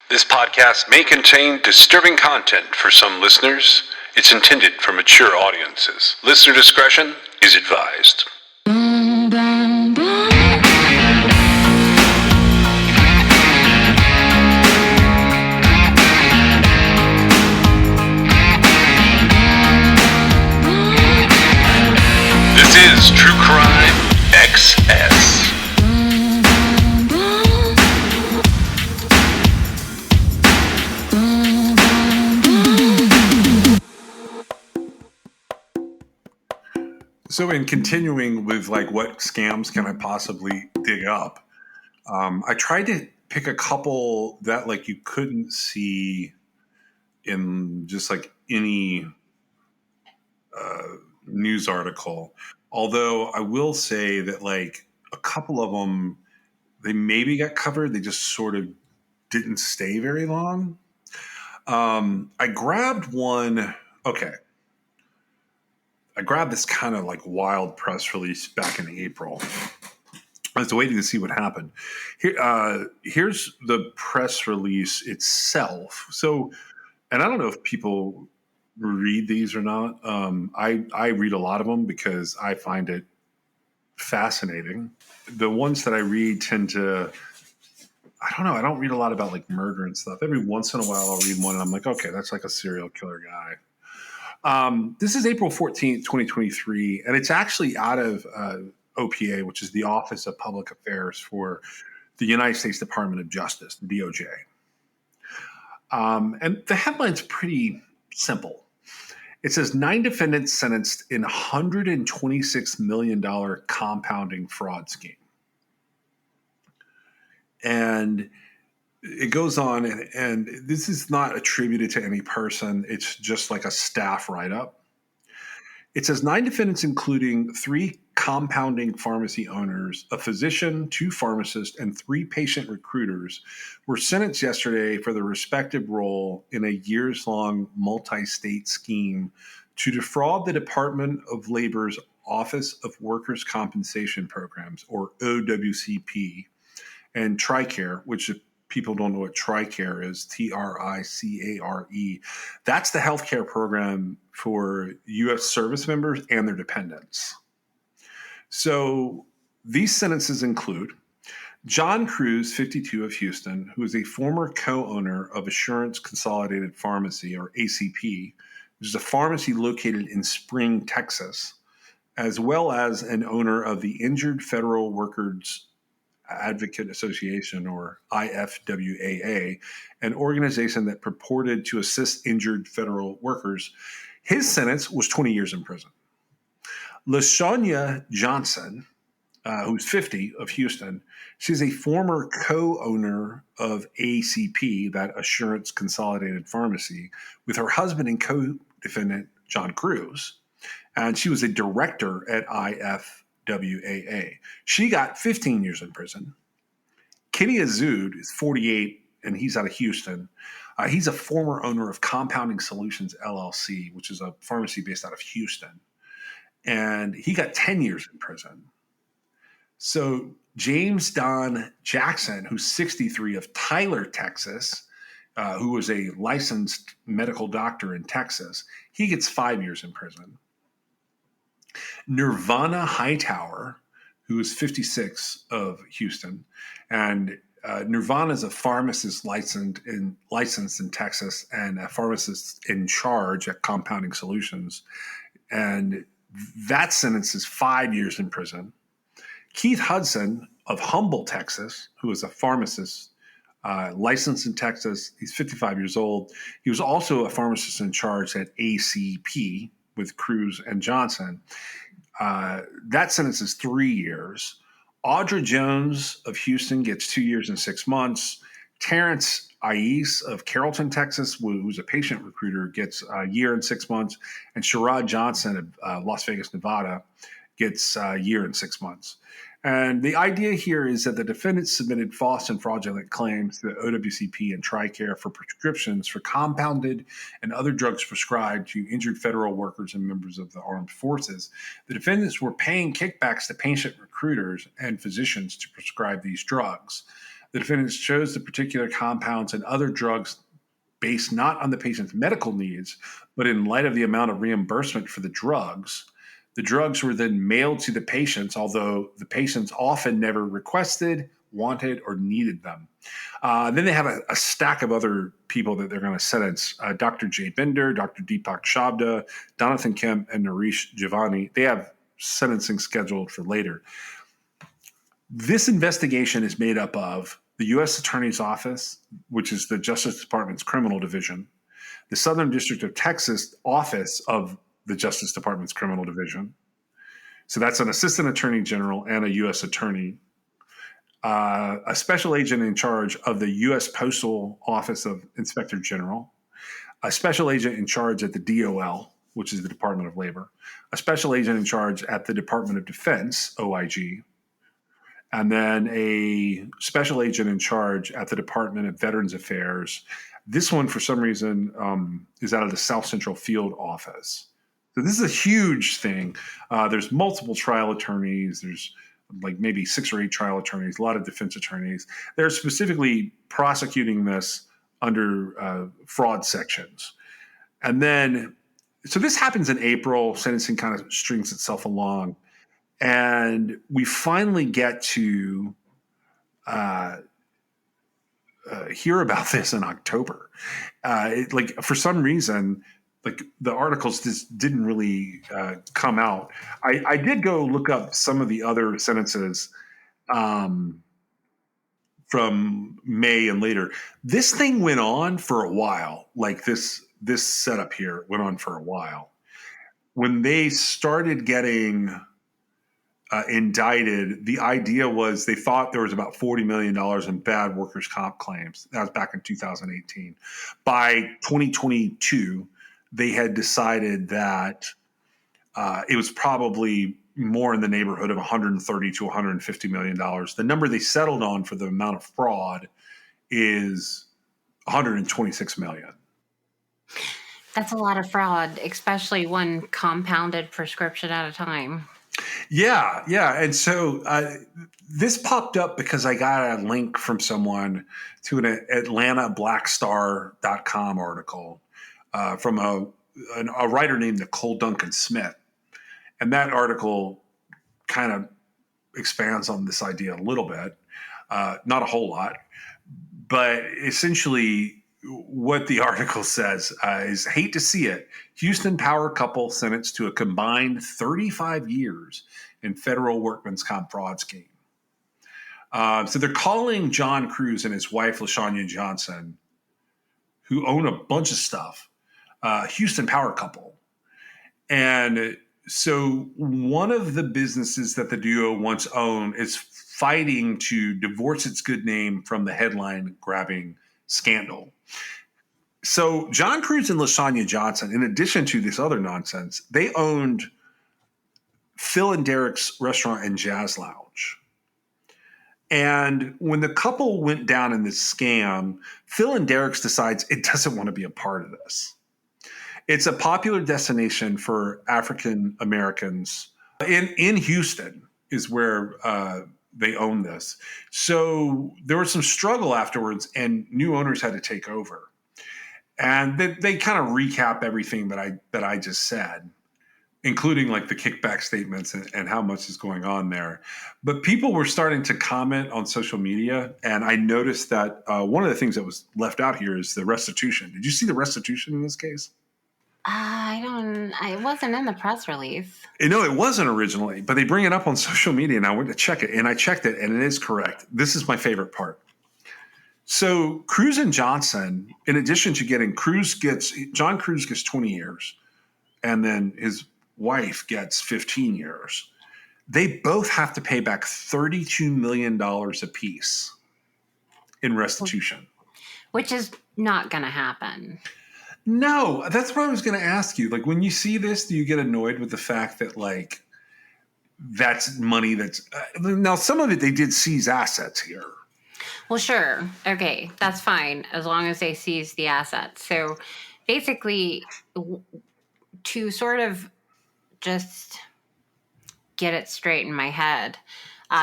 This podcast may contain disturbing content for some listeners. It's intended for mature audiences. Listener discretion is advised. This is True Crime XS. So in continuing with like what scams can I possibly dig up, I tried to pick a couple that like you couldn't see in just like any news article. Although I will say that like a couple of them, they maybe got covered. They just sort of didn't stay very long. I grabbed one. Okay. I grabbed this kind of like wild press release back in April. I was waiting to see what happened. Here's the press release itself. So, and I don't know if people read these or not. I read a lot of them because I find it fascinating. The ones that I read tend to, I don't know, I don't read a lot about like murder and stuff. Every once in a while I'll read one and I'm like, okay, that's like a serial killer guy. This is April 14th, 2023, and it's actually out of OPA, which is the Office of Public Affairs for the United States Department of Justice, the DOJ. And the headline's pretty simple. It says 9 defendants sentenced in $126 million compounding fraud scheme. And it goes on, and this is not attributed to any person. It's just like a staff write-up. It says 9 defendants, including 3 compounding pharmacy owners, a physician, 2 pharmacists, and 3 patient recruiters, were sentenced yesterday for their respective role in a years-long multi-state scheme to defraud the Department of Labor's Office of Workers' Compensation Programs, or OWCP, and TRICARE, which people don't know what TRICARE is, TRICARE. That's the healthcare program for U.S. service members and their dependents. So these sentences include John Cruz, 52, of Houston, who is a former co-owner of Assurance Consolidated Pharmacy, or ACP, which is a pharmacy located in Spring, Texas, as well as an owner of the Injured Federal Workers Advocate Association, or IFWAA, an organization that purported to assist injured federal workers. His sentence was 20 years in prison. LaShawnia Johnson, who's 50, of Houston, she's a former co-owner of ACP, that Assurance Consolidated Pharmacy, with her husband and co-defendant, John Cruz. And she was a director at IFWAA. She got 15 years in prison. Kenny Azud is 48, and he's out of Houston. He's a former owner of Compounding Solutions, LLC, which is a pharmacy based out of Houston. And he got 10 years in prison. So James Don Jackson, who's 63, of Tyler, Texas, who was a licensed medical doctor in Texas, he gets 5 years in prison. Nirvana Hightower, who is 56, of Houston, and Nirvana is a pharmacist licensed in Texas and a pharmacist in charge at Compounding Solutions, and that sentence is 5 years in prison. Keith Hudson of Humble, Texas, who is a pharmacist licensed in Texas, he's 55 years old. He was also a pharmacist in charge at ACP with Cruz and Johnson. That sentence is 3 years. Audra Jones of Houston gets 2 years and 6 months. Terrence Ais of Carrollton, Texas, who's a patient recruiter, gets a year and 6 months. And Sherrod Johnson of Las Vegas, Nevada, gets a year and 6 months. And the idea here is that the defendants submitted false and fraudulent claims to the OWCP and TRICARE for prescriptions for compounded and other drugs prescribed to injured federal workers and members of the armed forces. The defendants were paying kickbacks to patient recruiters and physicians to prescribe these drugs. The defendants chose the particular compounds and other drugs based not on the patient's medical needs, but in light of the amount of reimbursement for the drugs. The drugs were then mailed to the patients, although the patients often never requested, wanted, or needed them. Then they have a stack of other people that they're going to sentence. Dr. Jay Binder, Dr. Deepak Shabda, Jonathan Kemp, and Naresh Javani. They have sentencing scheduled for later. This investigation is made up of the U.S. Attorney's Office, which is the Justice Department's criminal division, the Southern District of Texas Office of the Justice Department's criminal division. So that's an assistant attorney general and a U.S. attorney, a special agent in charge of the U.S. Postal Office of Inspector General, a special agent in charge at the DOL, which is the Department of Labor, a special agent in charge at the Department of Defense, OIG, and then a special agent in charge at the Department of Veterans Affairs. This one, for some reason, is out of the South Central Field Office. So this is a huge thing. There's multiple trial attorneys. There's like maybe 6 or 8 trial attorneys, a lot of defense attorneys. They're specifically prosecuting this under fraud sections. And then, so this happens in April. Sentencing kind of strings itself along. And we finally get to hear about this in October. For some reason, like the articles just didn't really come out. I did go look up some of the other sentences from May and later. This thing went on for a while. Like this setup here went on for a while. When they started getting indicted, the idea was they thought there was about $40 million in bad workers' comp claims. That was back in 2018. By 2022, they had decided that it was probably more in the neighborhood of $130 to $150 million. The number they settled on for the amount of fraud is $126 million. That's a lot of fraud, especially one compounded prescription at a time. Yeah. And so this popped up because I got a link from someone to an AtlantaBlackStar.com article from a writer named Nicole Duncan Smith. And that article kind of expands on this idea a little bit, not a whole lot, but essentially what the article says is, hate to see it, Houston power couple sentenced to a combined 35 years in federal workman's comp fraud scheme. So they're calling John Cruz and his wife, LaShanya Johnson, who own a bunch of stuff, Houston power couple. And so one of the businesses that the duo once owned is fighting to divorce its good name from the headline-grabbing scandal. So John Cruz and LaShanya Johnson, in addition to this other nonsense, they owned Phil and Derek's Restaurant and Jazz Lounge. And when the couple went down in this scam, Phil and Derek's decides it doesn't want to be a part of this. It's a popular destination for African Americans in Houston is where they own this. So there was some struggle afterwards, and new owners had to take over. And they kind of recap everything that I just said, including like the kickback statements and how much is going on there. But people were starting to comment on social media, and I noticed that one of the things that was left out here is the restitution. Did you see the restitution in this case? It wasn't in the press release. No, it wasn't originally, but they bring it up on social media, and I went to check it, and I checked it, and it is correct. This is my favorite part. So Cruz and Johnson, in addition to getting John Cruz gets 20 years, and then his wife gets 15 years. They both have to pay back $32 million apiece in restitution. Which is not going to happen. No, that's what I was going to ask you. Like, when you see this, do you get annoyed with the fact that, like, that's money that's now some of it they did seize assets here. Well, sure. Okay, that's fine as long as they seize the assets. So basically, to sort of just get it straight in my head,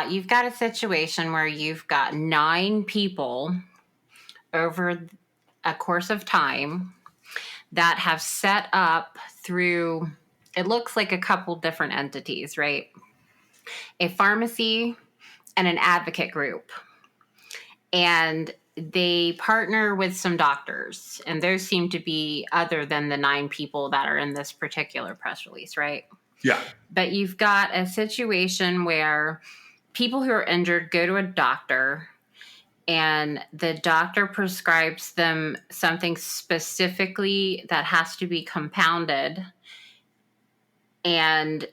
You've got a situation where you've got 9 people over a course of time that have set up through, it looks like a couple different entities, right? A pharmacy and an advocate group. And they partner with some doctors, and those seem to be other than the 9 people that are in this particular press release, right? Yeah. But you've got a situation where people who are injured go to a doctor, and the doctor prescribes them something specifically that has to be compounded. And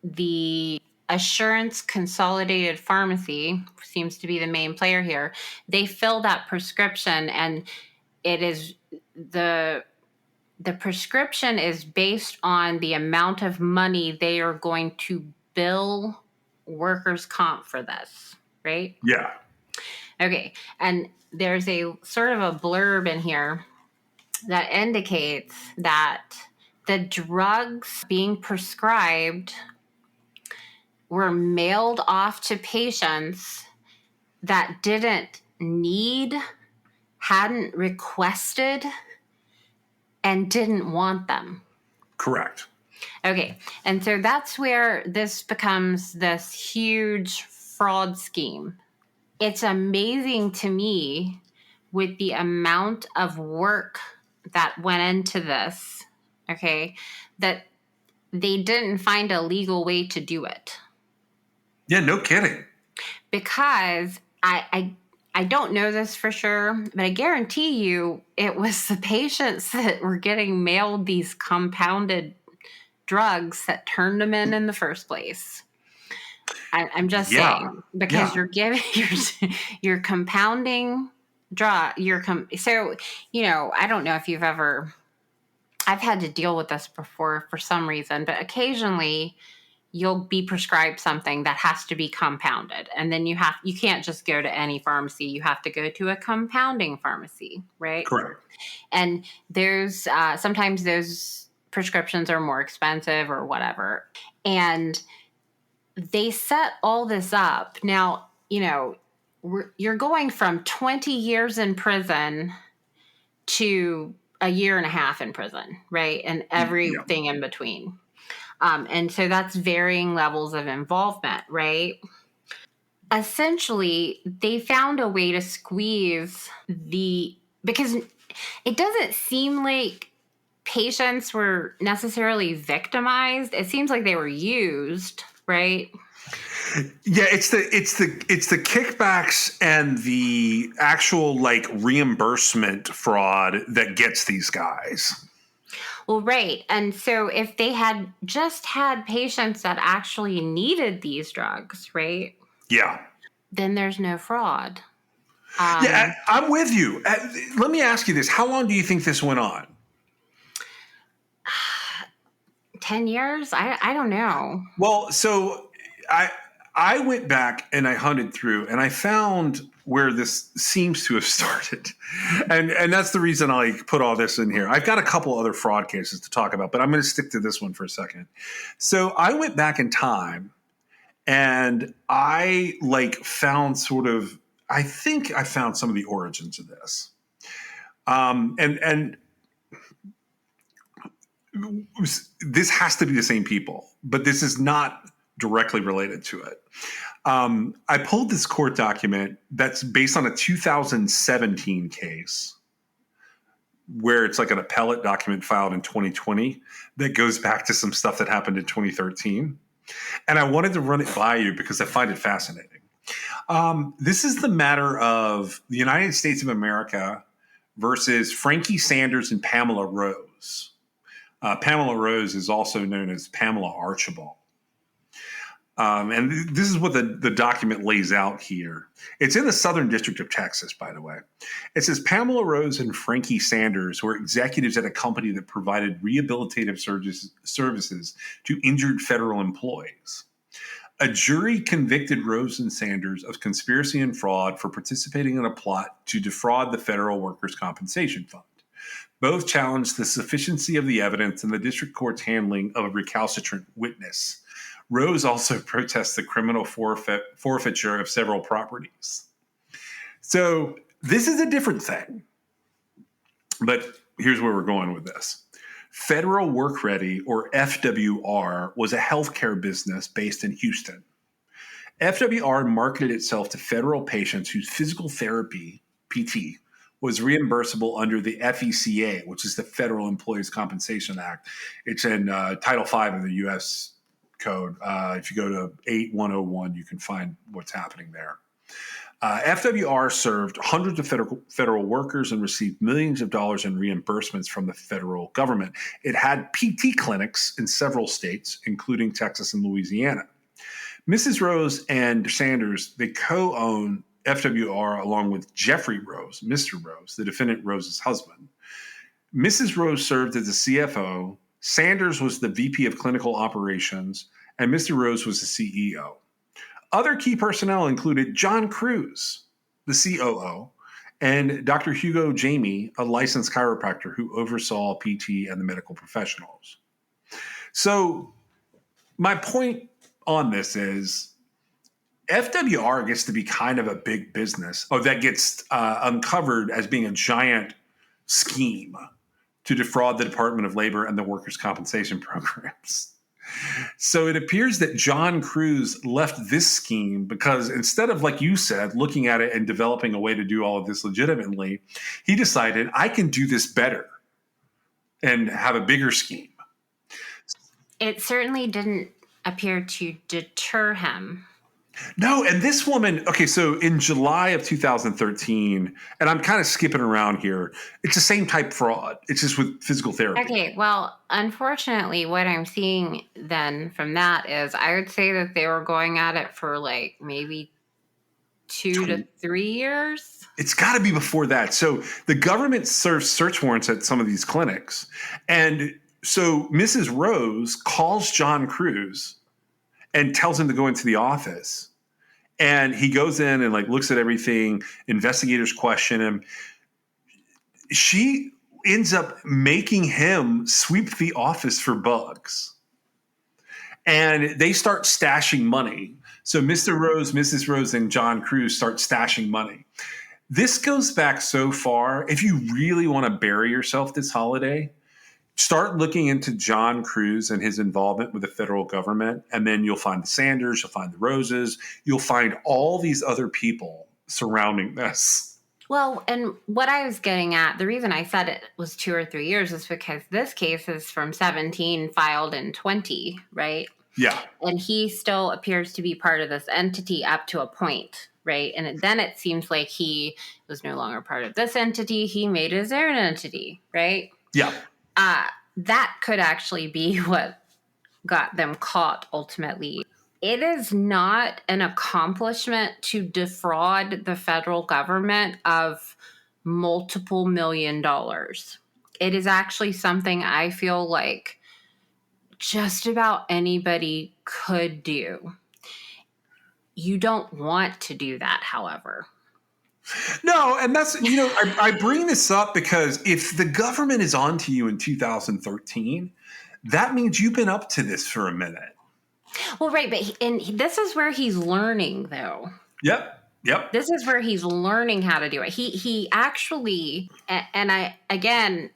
the Assurance Consolidated Pharmacy seems to be the main player here. They fill that prescription, and it is the prescription is based on the amount of money they are going to bill workers' comp for this, right? Yeah. Okay. And there's a sort of a blurb in here that indicates that the drugs being prescribed were mailed off to patients that didn't need, hadn't requested, and didn't want them. Correct. Okay. And so that's where this becomes this huge fraud scheme. It's amazing to me with the amount of work that went into this, okay, that they didn't find a legal way to do it. Yeah, no kidding. Because I don't know this for sure, but I guarantee you it was the patients that were getting mailed these compounded drugs that turned them in the first place. I'm just saying, because you're giving you're compounding drug. So, I don't know if you've ever. I've had to deal with this before for some reason, but occasionally you'll be prescribed something that has to be compounded, and then you can't just go to any pharmacy. You have to go to a compounding pharmacy, right? Correct. And there's sometimes those prescriptions are more expensive or whatever, and they set all this up. Now, you're going from 20 years in prison to a year and a half in prison, right? And everything in between. And so that's varying levels of involvement, right? Essentially, they found a way to squeeze because it doesn't seem like patients were necessarily victimized. It seems like they were used, right? Yeah, it's the kickbacks and the actual reimbursement fraud that gets these guys. Well, right. And so if they had just had patients that actually needed these drugs, right? Yeah. Then there's no fraud. Yeah, I'm with you. Let me ask you this. How long do you think this went on? 10 years? I don't know. Well, so I went back and I hunted through and I found where this seems to have started. And that's the reason I put all this in here. I've got a couple other fraud cases to talk about, but I'm going to stick to this one for a second. So I went back in time and I found I think I found some of the origins of this. And this has to be the same people, but this is not directly related to it. I pulled this court document that's based on a 2017 case where it's like an appellate document filed in 2020 that goes back to some stuff that happened in 2013. And I wanted to run it by you because I find it fascinating. This is the matter of the United States of America versus Frankie Sanders and Pamela Rose. Pamela Rose is also known as Pamela Archibald. And this is what the document lays out here. It's in the Southern District of Texas, by the way. It says Pamela Rose and Frankie Sanders were executives at a company that provided rehabilitative services to injured federal employees. A jury convicted Rose and Sanders of conspiracy and fraud for participating in a plot to defraud the Federal Workers' Compensation Fund. Both challenged the sufficiency of the evidence and the district court's handling of a recalcitrant witness. Rose also protests the criminal forfeiture of several properties. So this is a different thing. But here's where we're going with this. Federal Work Ready, or FWR, was a healthcare business based in Houston. FWR marketed itself to federal patients whose physical therapy, PT, was reimbursable under the FECA, which is the Federal Employees Compensation Act. It's in Title V of the U.S. Code. If you go to 8101, you can find what's happening there. FWR served hundreds of federal workers and received millions of dollars in reimbursements from the federal government. It had PT clinics in several states, including Texas and Louisiana. Mrs. Rose and Sanders, they co-own FWR along with Jeffrey Rose, Mr. Rose, the defendant Rose's husband. Mrs. Rose served as the CFO, Sanders was the VP of clinical operations, and Mr. Rose was the CEO. Other key personnel included John Cruz, the COO, and Dr. Hugo Jamie, a licensed chiropractor who oversaw PT and the medical professionals. So my point on this is FWR gets to be kind of a big business that gets uncovered as being a giant scheme to defraud the Department of Labor and the workers' compensation programs. So it appears that John Cruz left this scheme because instead of, like you said, looking at it and developing a way to do all of this legitimately, he decided, I can do this better and have a bigger scheme. It certainly didn't appear to deter him. No, and this woman, okay, so in July of 2013, and I'm kind of skipping around here, it's the same type fraud. It's just with physical therapy. Okay, well, unfortunately, what I'm seeing then from that is I would say that they were going at it for like maybe 2 to 3 years. It's got to be before that. So the government serves search warrants at some of these clinics. And so Mrs. Rose calls John Cruz and tells him to go into the office. And he goes in and like looks at everything. Investigators question him. She ends up making him sweep the office for bugs. And they start stashing money. So Mr. Rose, Mrs. Rose, and John Cruz start stashing money. This goes back so far. If you really want to bury yourself this holiday, start looking into John Cruz and his involvement with the federal government, and then you'll find the Sanders, you'll find the Roses, you'll find all these other people surrounding this. Well, and what I was getting at, the reason I said it was 2 or 3 years is because this case is from 17, filed in 20, right? Yeah. And he still appears to be part of this entity up to a point, right? And then it seems like he was no longer part of this entity. He made his own entity, right? Yeah. That could actually be what got them caught ultimately. It is not an accomplishment to defraud the federal government of multiple $1 million. It is actually something I feel like just about anybody could do. You don't want to do that, however. No, and that's, I bring this up because if the government is on to you in 2013, that means you've been up to this for a minute. Well, right, but this is where he's learning, though. Yep. This is where he's learning how to do it. He actually, and I, again,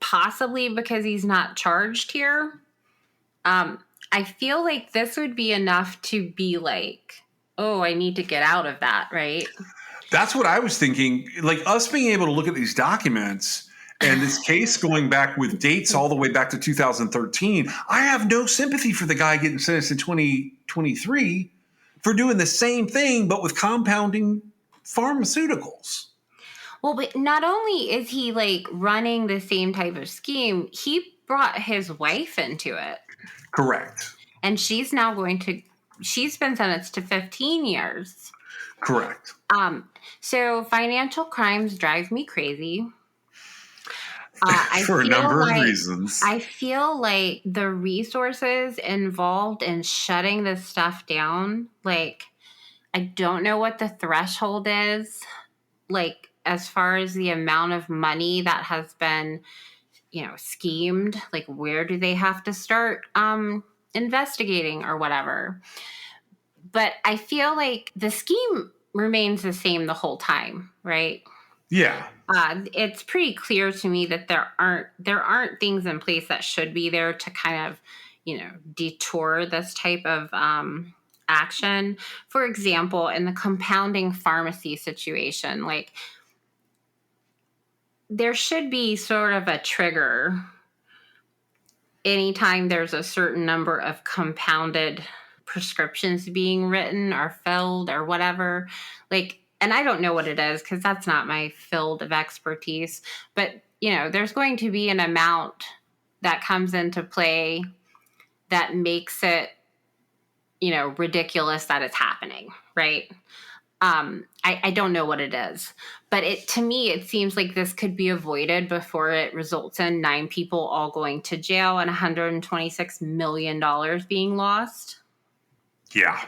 possibly because he's not charged here, I feel like this would be enough to be like, oh, I need to get out of that, right? That's what I was thinking. Like us being able to look at these documents and this case going back with dates all the way back to 2013, I have no sympathy for the guy getting sentenced in 2023 for doing the same thing, but with compounding pharmaceuticals. Well, but not only is he like running the same type of scheme, he brought his wife into it. Correct. And she's now she's been sentenced to 15 years. Correct. So financial crimes drive me crazy. For a number of reasons. I feel like the resources involved in shutting this stuff down, like, I don't know what the threshold is, like, as far as the amount of money that has been, schemed, like, where do they have to start investigating or whatever. But I feel like the scheme remains the same the whole time, right? Yeah. It's pretty clear to me that there aren't things in place that should be there to kind of, detour this type of action. For example, in the compounding pharmacy situation, like there should be sort of a trigger anytime there's a certain number of compounded prescriptions being written or filled or whatever. Like, and I don't know what it is because that's not my field of expertise, but there's going to be an amount that comes into play that makes it, ridiculous that it's happening, right? I don't know what it is, but to me, it seems like this could be avoided before it results in 9 people all going to jail and $126 million being lost. Yeah.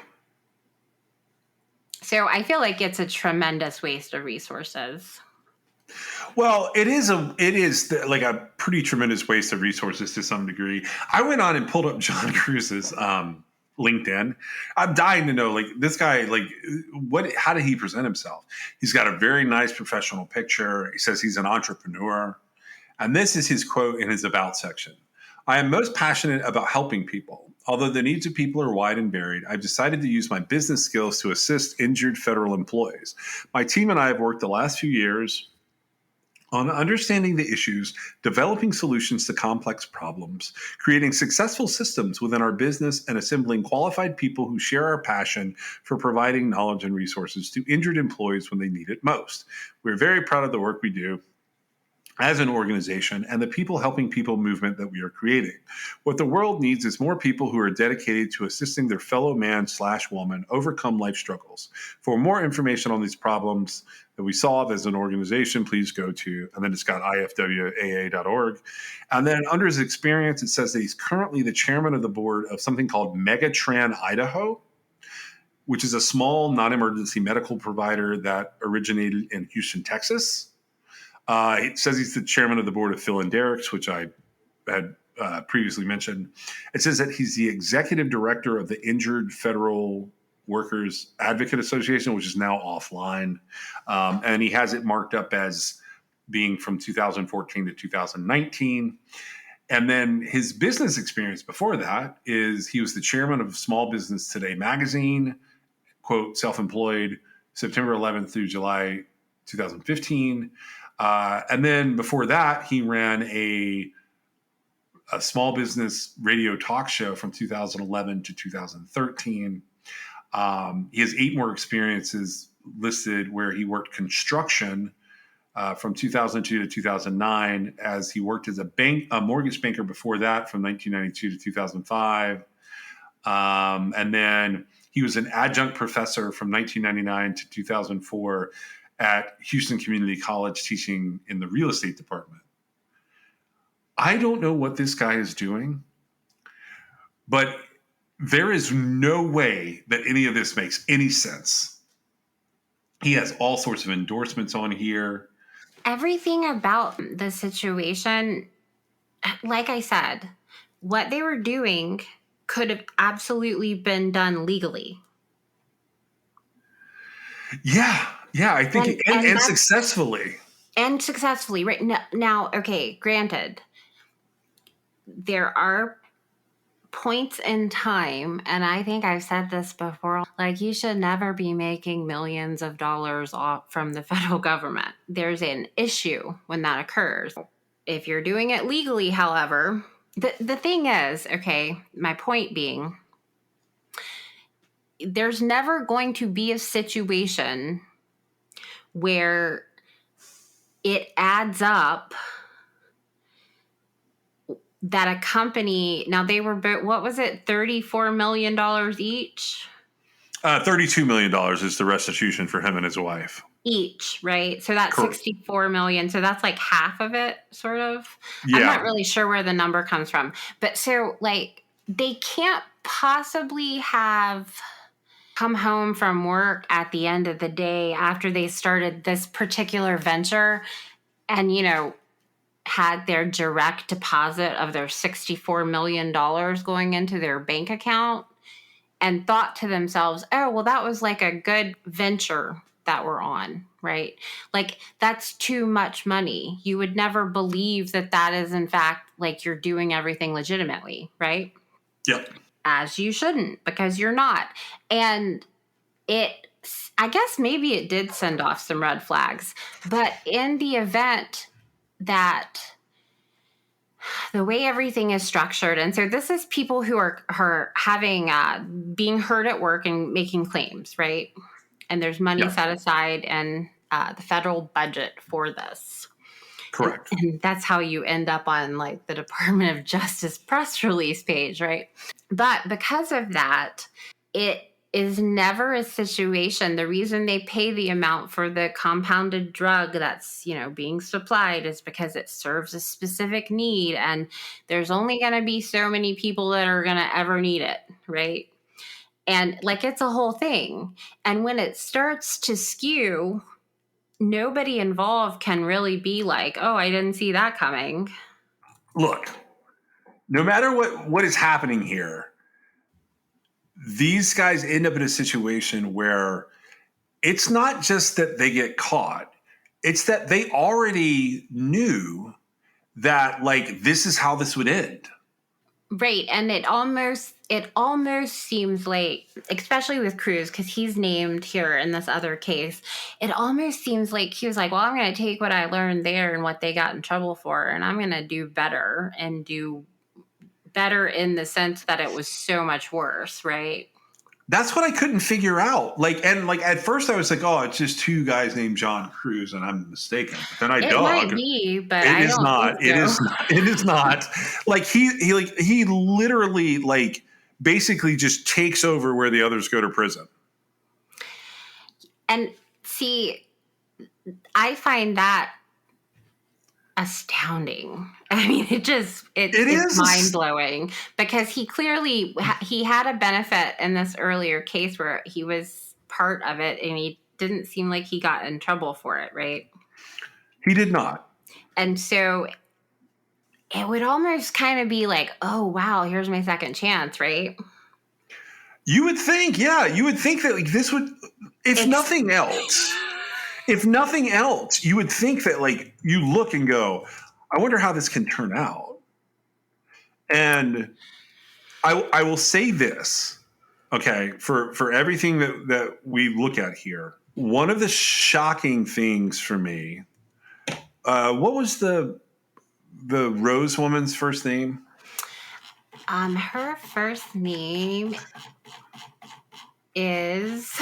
So I feel like it's a tremendous waste of resources. Well, it is like a pretty tremendous waste of resources to some degree. I went on and pulled up John Cruz's LinkedIn. I'm dying to know, like, this guy, like, how did he present himself? He's got a very nice professional picture. He says he's an entrepreneur. And this is his quote in his about section. I am most passionate about helping people. Although the needs of people are wide and varied, I've decided to use my business skills to assist injured federal employees. My team and I have worked the last few years on understanding the issues, developing solutions to complex problems, creating successful systems within our business, and assembling qualified people who share our passion for providing knowledge and resources to injured employees when they need it most. We're very proud of the work we do as an organization and the people helping people movement that we are creating. What the world needs is more people who are dedicated to assisting their fellow man/woman overcome life struggles. For more information on these problems that we solve as an organization, please go to, and then it's got ifwaa.org. And then under his experience, it says that he's currently the chairman of the board of something called Megatran Idaho, which is a small non-emergency medical provider that originated in Houston, Texas. It says he's the chairman of the board of Phil and Derek's, which I had previously mentioned. It says that he's the executive director of the Injured Federal Workers Advocate Association, which is now offline. And he has it marked up as being from 2014 to 2019. And then his business experience before that is he was the chairman of Small Business Today magazine, quote, self-employed, September 11th through July 2015. And then before that, he ran a small business radio talk show from 2011 to 2013. He has 8 more experiences listed where he worked construction from 2002 to 2009, as he worked as a mortgage banker before that from 1992 to 2005. And then he was an adjunct professor from 1999 to 2004 at Houston Community College teaching in the real estate department. I don't know what this guy is doing, but there is no way that any of this makes any sense. He has all sorts of endorsements on here. Everything about the situation, like I said, what they were doing could have absolutely been done legally. Yeah, I think, and successfully. And successfully, right? Now, okay, granted, there are points in time, and I think I've said this before, like, you should never be making millions of dollars off from the federal government. There's an issue when that occurs. If you're doing it legally, however, the thing is, okay, my point being, there's never going to be a situation where it adds up that a company, now they were, what was it, $34 million each? $32 million is the restitution for him and his wife. Each, right? So that's Correct. $64 million. So that's like half of it, sort of. Yeah. I'm not really sure where the number comes from. But so, like, they can't possibly have come home from work at the end of the day after they started this particular venture and, had their direct deposit of their $64 million going into their bank account and thought to themselves, oh, well, that was like a good venture that we're on, right? Like, that's too much money. You would never believe that that is, in fact, like you're doing everything legitimately, right? Yep. As you shouldn't, because you're not. And I guess maybe it did send off some red flags. But in the event that the way everything is structured, and so this is people who are having being heard at work and making claims, right? And there's money set aside in the federal budget for this. Correct. And that's how you end up on like the Department of Justice press release page, right? But because of that, it is never a situation. The reason they pay the amount for the compounded drug that's, being supplied is because it serves a specific need. And there's only going to be so many people that are going to ever need it, right? And like, it's a whole thing. And when it starts to skew, nobody involved can really be like, oh, I didn't see that coming. Look, no matter what is happening here, these guys end up in a situation where it's not just that they get caught. It's that they already knew that, like, this is how this would end. Right. And it almost seems like, especially with Cruz, because he's named here in this other case, it almost seems like he was like, well, I'm going to take what I learned there and what they got in trouble for, and I'm going to do better, and do better in the sense that it was so much worse, right? That's what I couldn't figure out. At first I was like, oh, it's just two guys named John Cruz, and I'm mistaken. But then It might be, but it I is don't not. think so. It is not. Like he literally like basically just takes over where the others go to prison. And see, I find that astounding. I mean, it's mind blowing, because he clearly he had a benefit in this earlier case where he was part of it, and he didn't seem like he got in trouble for it, right? He did not. And so it would almost kind of be like, oh wow, here's my second chance, right? You would think, yeah, that like this would, if nothing else, you would think that like you look and go, I wonder how this can turn out. And I will say this, okay, for everything that we look at here, one of the shocking things for me, what was the Rose woman's first name? Her first name is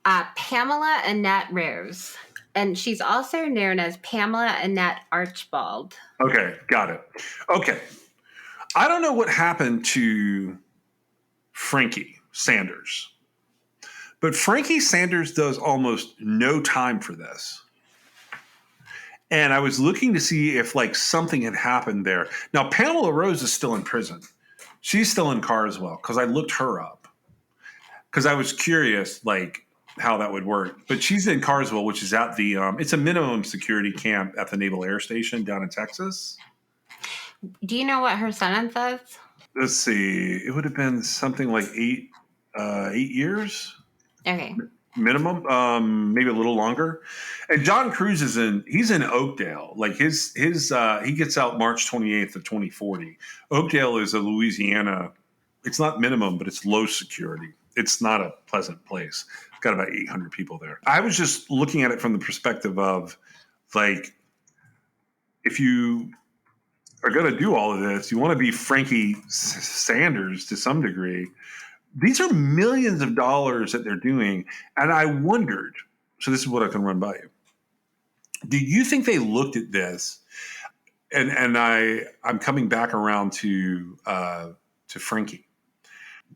Pamela Annette Rose. And she's also known as Pamela Annette Archibald. Okay, got it. Okay. I don't know what happened to Frankie Sanders, but Frankie Sanders does almost no time for this. And I was looking to see if like something had happened there. Now, Pamela Rose is still in prison. She's still in Carswell, because I looked her up because I was curious, like, how that would work. But she's in Carswell, which is at the it's a minimum security camp at the Naval Air Station down in Texas. Do you know what her sentence is? Let's see. It would have been something like 8 years. Okay. Minimum, maybe a little longer. And John Cruz he's in Oakdale. Like his he gets out March 28th of 2040. Oakdale is a Louisiana. It's not minimum, but it's low security. It's not a pleasant place. It's got about 800 people there. I was just looking at it from the perspective of, like, if you are going to do all of this, you want to be Frankie Sanders to some degree. These are millions of dollars that they're doing. And I wondered, so this is what I can run by you. Do you think they looked at this? And I'm coming back around to Frankie.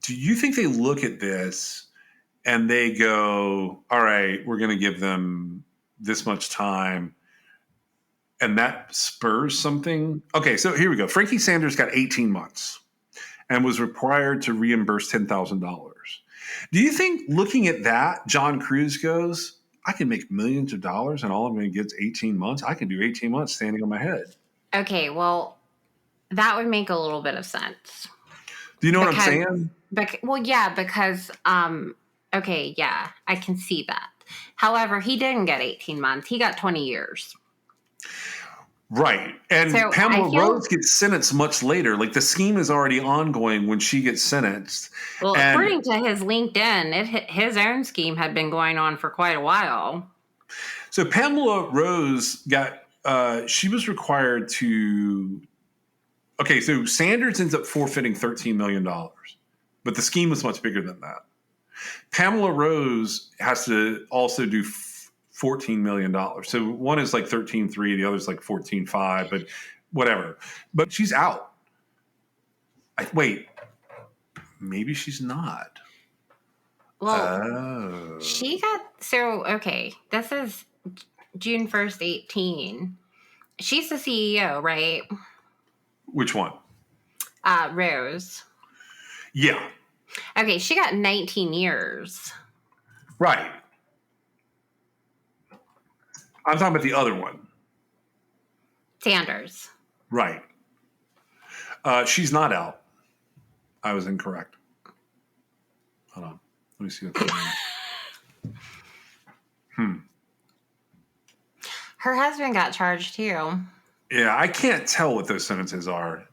Do you think they look at this and they go, all right, we're going to give them this much time, and that spurs something? Okay, so here we go. Frankie Sanders got 18 months and was required to reimburse $10,000. Do you think looking at that, John Cruz goes, I can make millions of dollars and all I'm going to get is 18 months. I can do 18 months standing on my head. Okay, well, that would make a little bit of sense. Do you know what I'm saying? Because okay, yeah, I can see that. However, he didn't get 18 months. He got 20 years. Right. And So Pamela Rose gets sentenced much later. Like the scheme is already ongoing when she gets sentenced. Well, according to his LinkedIn, his own scheme had been going on for quite a while. So Pamela Rose she was required to. Okay, so Sanders ends up forfeiting $13 million, but the scheme was much bigger than that. Pamela Rose has to also do $14 million. So one is like 13.3, the other is like 14.5, but whatever. But she's out. Wait, maybe she's not. Well, she got okay. This is June 1st, 18. She's the CEO, right? Which one? Rose. Yeah. Okay, she got 19 years. Right. I'm talking about the other one. Sanders. Right. She's not out. I was incorrect. Hold on. Let me see what that means. Her husband got charged too. Yeah, I can't tell what those sentences are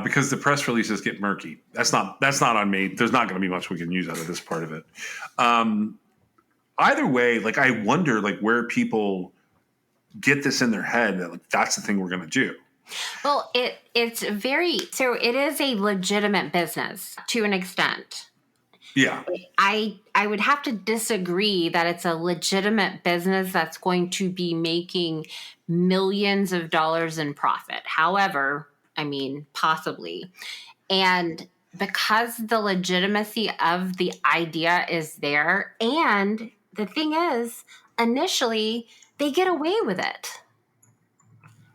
because the press releases get murky. That's not on me. There's not going to be much we can use out of this part of it. Either way, like I wonder, like where people get this in their head that like that's the thing we're going to do. Well, it is a legitimate business to an extent. Yeah. I would have to disagree that it's a legitimate business that's going to be making millions of dollars in profit. However, I mean, possibly. And because the legitimacy of the idea is there, and the thing is, initially, they get away with it.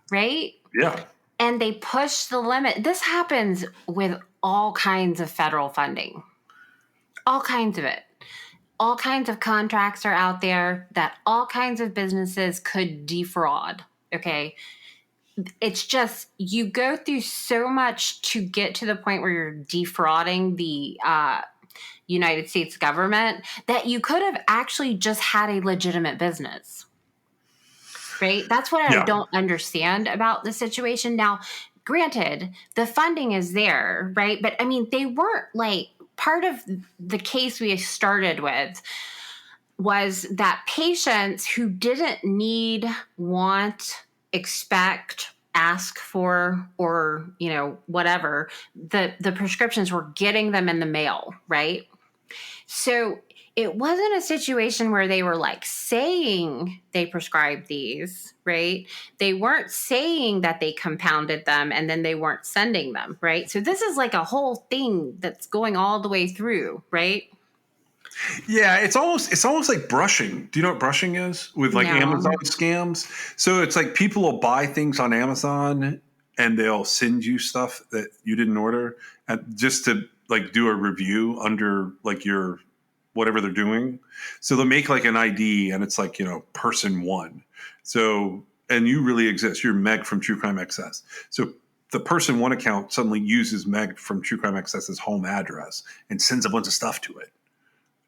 Right? Yeah. And they push the limit. This happens with all kinds of federal funding. All kinds of it. All kinds of contracts are out there that all kinds of businesses could defraud. Okay. It's just you go through so much to get to the point where you're defrauding the United States government that you could have actually just had a legitimate business. Right? That's what I don't understand about the situation. Now, granted, the funding is there, right? But I mean, they weren't like part of the case we started with was that patients who didn't need, want, expect, ask for, or, whatever, the prescriptions were getting them in the mail, right? So it wasn't a situation where they were like saying they prescribed these, right? They weren't saying that they compounded them and then they weren't sending them, right? So this is like a whole thing that's going all the way through, right? Yeah, it's almost like brushing. Do you know what brushing is with like Amazon scams? So it's like people will buy things on Amazon and they'll send you stuff that you didn't order and just to like do a review under like your whatever they're doing. So they'll make like an ID and it's like, person one. So, and you really exist. You're Meg from True Crime XS. So the person one account suddenly uses Meg from True Crime XS's home address and sends a bunch of stuff to it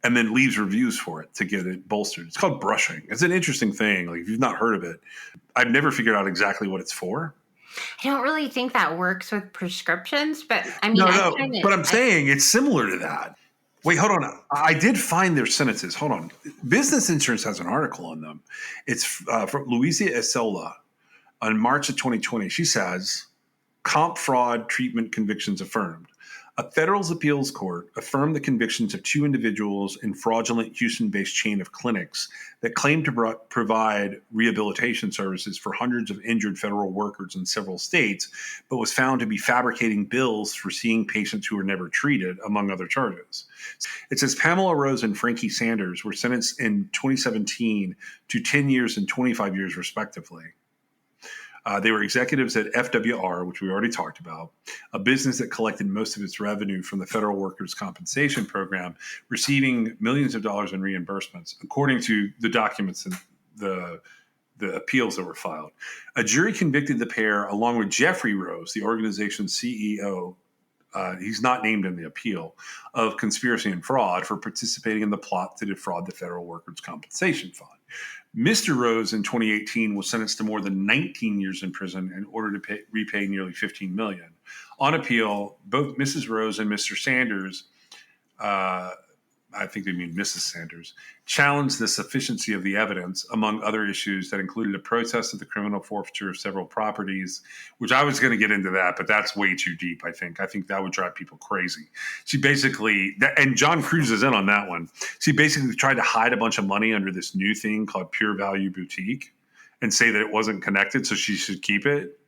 and then leaves reviews for it to get it bolstered. It's called brushing. It's an interesting thing. Like if you've not heard of it, I've never figured out exactly what it's for. I don't really think that works with prescriptions, but I mean, but I'm saying it's similar to that. Wait, hold on. I did find their sentences. Hold on. Business Insurance has an article on them. It's from Louisa Esola on March of 2020. She says, comp fraud treatment convictions affirmed. A federal appeals court affirmed the convictions of two individuals in fraudulent Houston-based chain of clinics that claimed to provide rehabilitation services for hundreds of injured federal workers in several states, but was found to be fabricating bills for seeing patients who were never treated, among other charges. It says Pamela Rose and Frankie Sanders were sentenced in 2017 to 10 years and 25 years, respectively. They were executives at FWR, which we already talked about, a business that collected most of its revenue from the federal workers' compensation program, receiving millions of dollars in reimbursements, according to the documents and the appeals that were filed. A jury convicted the pair, along with Jeffrey Rose, the organization's CEO. He's not named in the appeal, of conspiracy and fraud for participating in the plot to defraud the federal workers' compensation fund. Mr. Rose in 2018 was sentenced to more than 19 years in prison in order to repay nearly $15 million. On appeal, both Mrs. Rose and Mr. Sanders, I think they mean Mrs. Sanders, challenged the sufficiency of the evidence, among other issues that included a protest of the criminal forfeiture of several properties, which I was going to get into that, but that's way too deep, I think. I think that would drive people crazy. She basically, and John Cruz is in on that one, she basically tried to hide a bunch of money under this new thing called Pure Value Boutique and say that it wasn't connected, so she should keep it.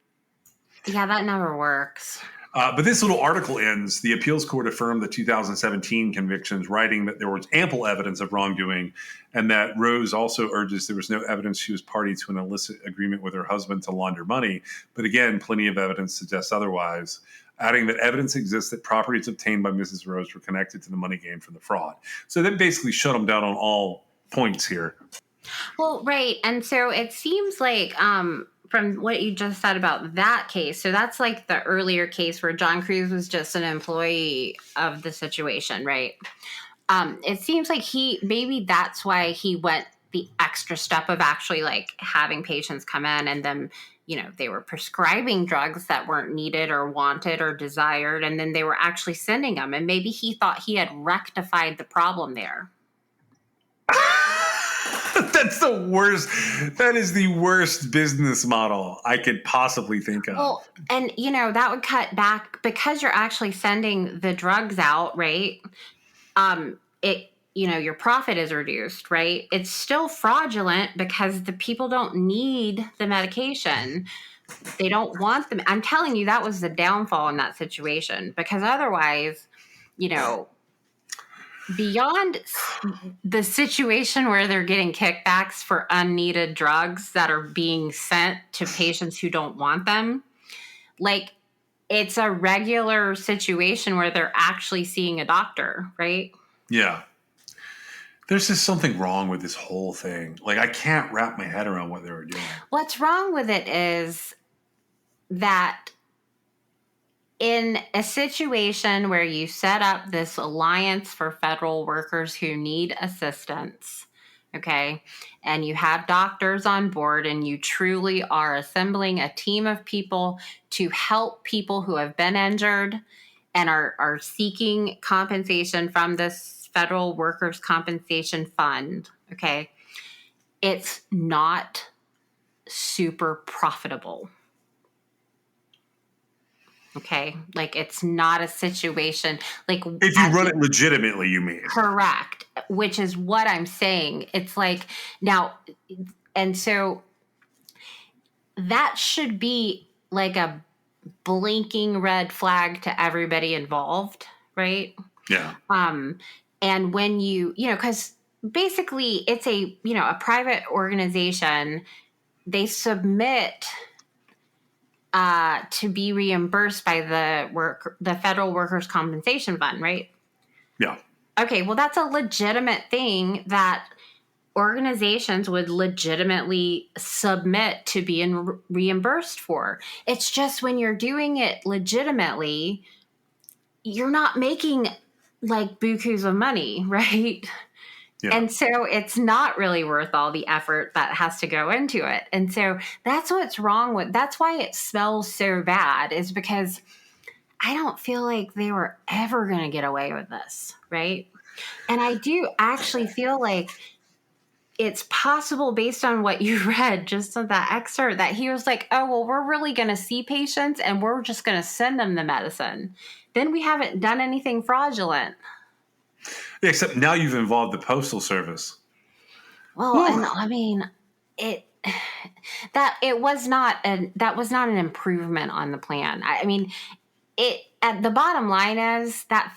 Yeah, that never works. But this little article ends. The appeals court affirmed the 2017 convictions, writing that there was ample evidence of wrongdoing, and that Rose also urges there was no evidence she was party to an illicit agreement with her husband to launder money. But again, plenty of evidence suggests otherwise, adding that evidence exists that properties obtained by Mrs. Rose were connected to the money gained from the fraud. So that basically shut them down on all points here. Well, right. And so it seems like from what you just said about that case, so that's like the earlier case where John Cruz was just an employee of the situation, right? It seems like maybe that's why he went the extra step of actually like having patients come in and then, they were prescribing drugs that weren't needed or wanted or desired, and then they were actually sending them. And maybe he thought he had rectified the problem there. That's the worst. That is the worst business model I could possibly think of. Well, and that would cut back because you're actually sending the drugs out, right? Your profit is reduced, right? It's still fraudulent because the people don't need the medication. They don't want them. I'm telling you, that was the downfall in that situation, because otherwise, beyond the situation where they're getting kickbacks for unneeded drugs that are being sent to patients who don't want them, like it's a regular situation where they're actually seeing a doctor, right? Yeah. There's just something wrong with this whole thing. Like, I can't wrap my head around what they were doing. What's wrong with it is that in a situation where you set up this alliance for federal workers who need assistance, okay, and you have doctors on board and you truly are assembling a team of people to help people who have been injured and are seeking compensation from this federal workers' compensation fund, okay, it's not super profitable. Okay, like it's not a situation like if you run it legitimately, you mean? Correct, which is what I'm saying. It's like now, and so that should be like a blinking red flag to everybody involved, right? Yeah. And when because basically it's a private organization, they submit to be reimbursed by the federal workers' compensation fund, right? Yeah. Okay, well, that's a legitimate thing that organizations would legitimately submit to being reimbursed for. It's just when you're doing it legitimately, you're not making like bukus of money, right? Yeah. And so it's not really worth all the effort that has to go into it. And so that's what's wrong with, that's why it smells so bad, is because I don't feel like they were ever going to get away with this, right? And I do actually feel like it's possible, based on what you read just on that excerpt, that he was like, oh, well, we're really going to see patients and we're just going to send them the medicine. Then we haven't done anything fraudulent. Yeah, except now you've involved the Postal Service. Well, and I mean, that was not an improvement on the plan. I mean, at the bottom line is that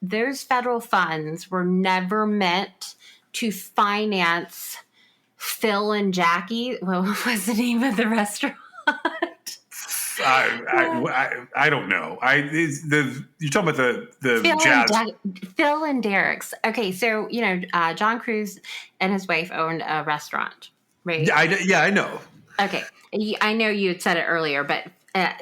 those federal funds were never meant to finance Phil and Jackie. What was the name of the restaurant? I don't know. You're talking about the jazz. Phil and Derek's. Okay, so John Cruise and his wife owned a restaurant, right? Yeah, I know. Okay, I know you had said it earlier, but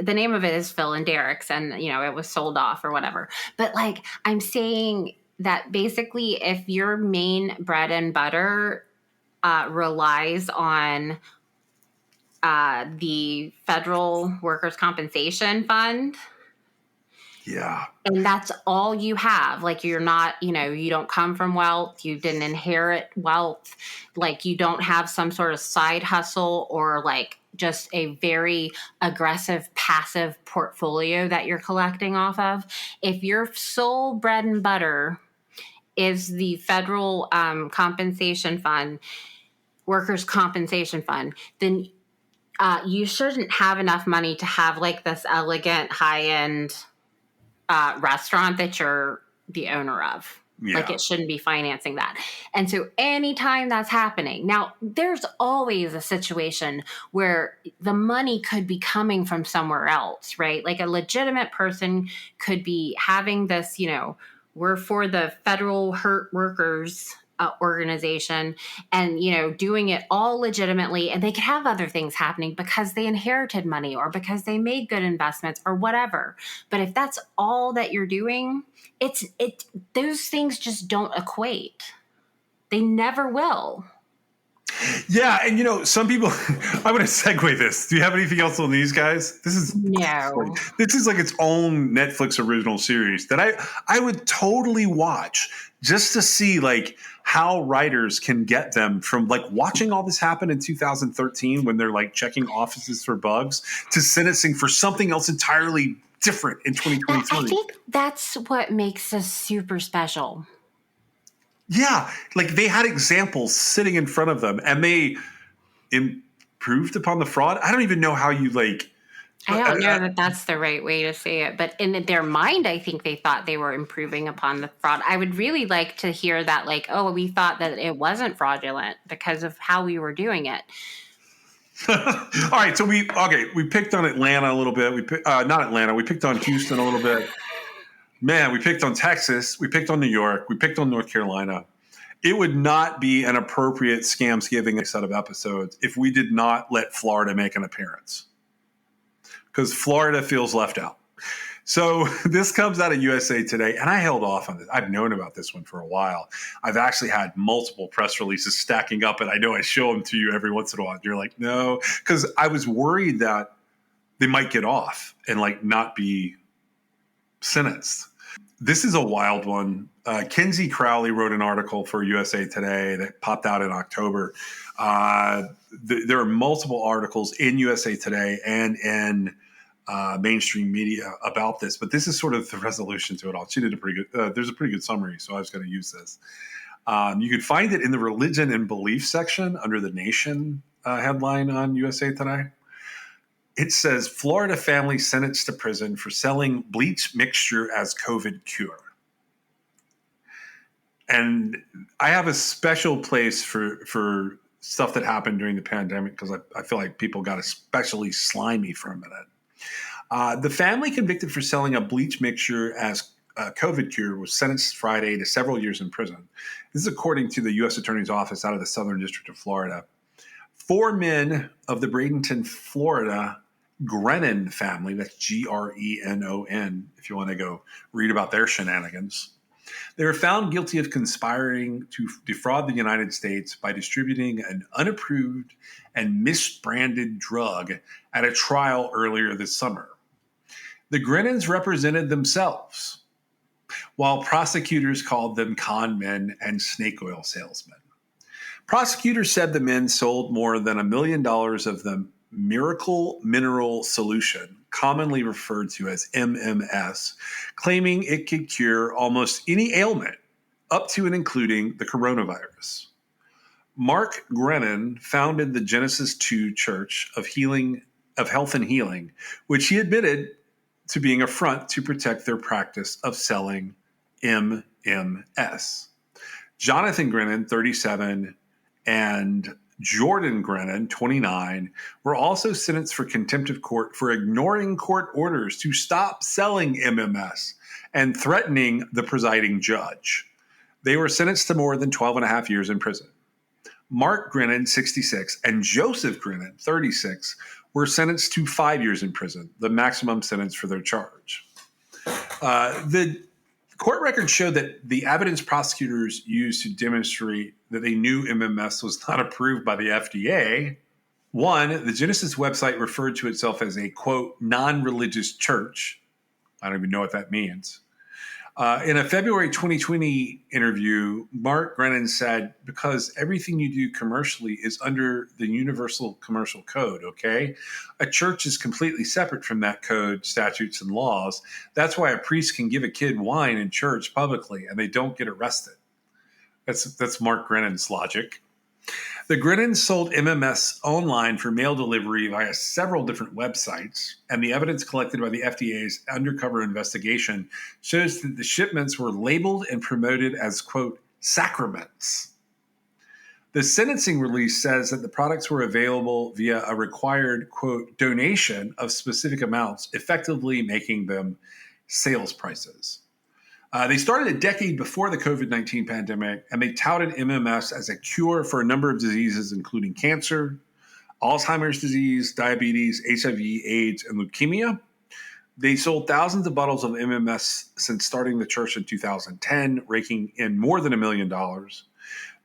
the name of it is Phil and Derek's, and it was sold off or whatever. But like, I'm saying that basically, if your main bread and butter relies on the federal workers' compensation fund. Yeah. And that's all you have. Like, you're not, you don't come from wealth. You didn't inherit wealth. Like, you don't have some sort of side hustle or like just a very aggressive passive portfolio that you're collecting off of. If your sole bread and butter is the federal compensation fund, workers' compensation fund, then you shouldn't have enough money to have like this elegant high-end restaurant that you're the owner of. Yeah. Like, it shouldn't be financing that. And so anytime that's happening, now there's always a situation where the money could be coming from somewhere else, right? Like, a legitimate person could be having this, we're for the federal hurt workers organization, and doing it all legitimately, and they could have other things happening because they inherited money or because they made good investments or whatever. But if that's all that you're doing, those things just don't equate. They never will. Yeah, and some people. I'm going to segue this. Do you have anything else on these guys? This is like its own Netflix original series that I would totally watch just to see like how writers can get them from like watching all this happen in 2013 when they're like checking offices for bugs to sentencing for something else entirely different in 2023. I think that's what makes us super special. Yeah, like they had examples sitting in front of them and they improved upon the fraud. I don't even know how you like. I don't know that that's the right way to say it, but in their mind, I think they thought they were improving upon the fraud. I would really like to hear that, like, oh, we thought that it wasn't fraudulent because of how we were doing it. All right, so we picked on Atlanta a little bit. Not Atlanta. We picked on Houston a little bit. Man, we picked on Texas. We picked on New York. We picked on North Carolina. It would not be an appropriate Scamsgiving set of episodes if we did not let Florida make an appearance, because Florida feels left out. So this comes out of USA Today, and I held off on this. I've known about this one for a while. I've actually had multiple press releases stacking up, and I know I show them to you every once in a while. You're like, no, because I was worried that they might get off and like not be sentenced. This is a wild one. Kinsey Crowley wrote an article for USA Today that popped out in October. There are multiple articles in USA Today and in mainstream media about this, but this is sort of the resolution to it all. She did a pretty good. There's a pretty good summary, so I was going to use this. You could find it in the religion and belief section under the Nation headline on USA Today. It says, Florida family sentenced to prison for selling bleach mixture as COVID cure. And I have a special place for stuff that happened during the pandemic because I feel like people got especially slimy for a minute. The family convicted for selling a bleach mixture as COVID cure was sentenced Friday to several years in prison. This is according to the U.S. Attorney's Office out of the Southern District of Florida. 4 men of the Bradenton, Florida Grenon family, that's Grenon, if you want to go read about their shenanigans. They were found guilty of conspiring to defraud the United States by distributing an unapproved and misbranded drug at a trial earlier this summer. The Grenons represented themselves, while prosecutors called them con men and snake oil salesmen. Prosecutors said the men sold more than $1 million of the miracle mineral solution, commonly referred to as MMS, claiming it could cure almost any ailment, up to and including the coronavirus. Mark Grenon founded the Genesis 2 Church of Health and Healing, which he admitted to being a front to protect their practice of selling MMS. Jonathan Grenon, 37, and Jordan Grennan, 29, were also sentenced for contempt of court for ignoring court orders to stop selling MMS and threatening the presiding judge. They were sentenced to more than 12 and a half years in prison. Mark Grennan, 66, and Joseph Grennan, 36, were sentenced to 5 years in prison, the maximum sentence for their charge. The court records show that the evidence prosecutors used to demonstrate that they knew MMS was not approved by the FDA. One, the Genesis website referred to itself as a, quote, non-religious church. I don't even know what that means. In a February 2020 interview, Mark Grennan said, because everything you do commercially is under the Universal Commercial Code, okay? A church is completely separate from that code, statutes, and laws. That's why a priest can give a kid wine in church publicly and they don't get arrested. That's Mark Grennan's logic. The Grennans sold MMS online for mail delivery via several different websites, and the evidence collected by the FDA's undercover investigation shows that the shipments were labeled and promoted as, quote, sacraments. The sentencing release says that the products were available via a required, quote, donation of specific amounts, effectively making them sales prices. They started a decade before the COVID-19 pandemic, and they touted MMS as a cure for a number of diseases, including cancer, Alzheimer's disease, diabetes, HIV, AIDS, and leukemia. They sold thousands of bottles of MMS since starting the church in 2010, raking in more than $1 million.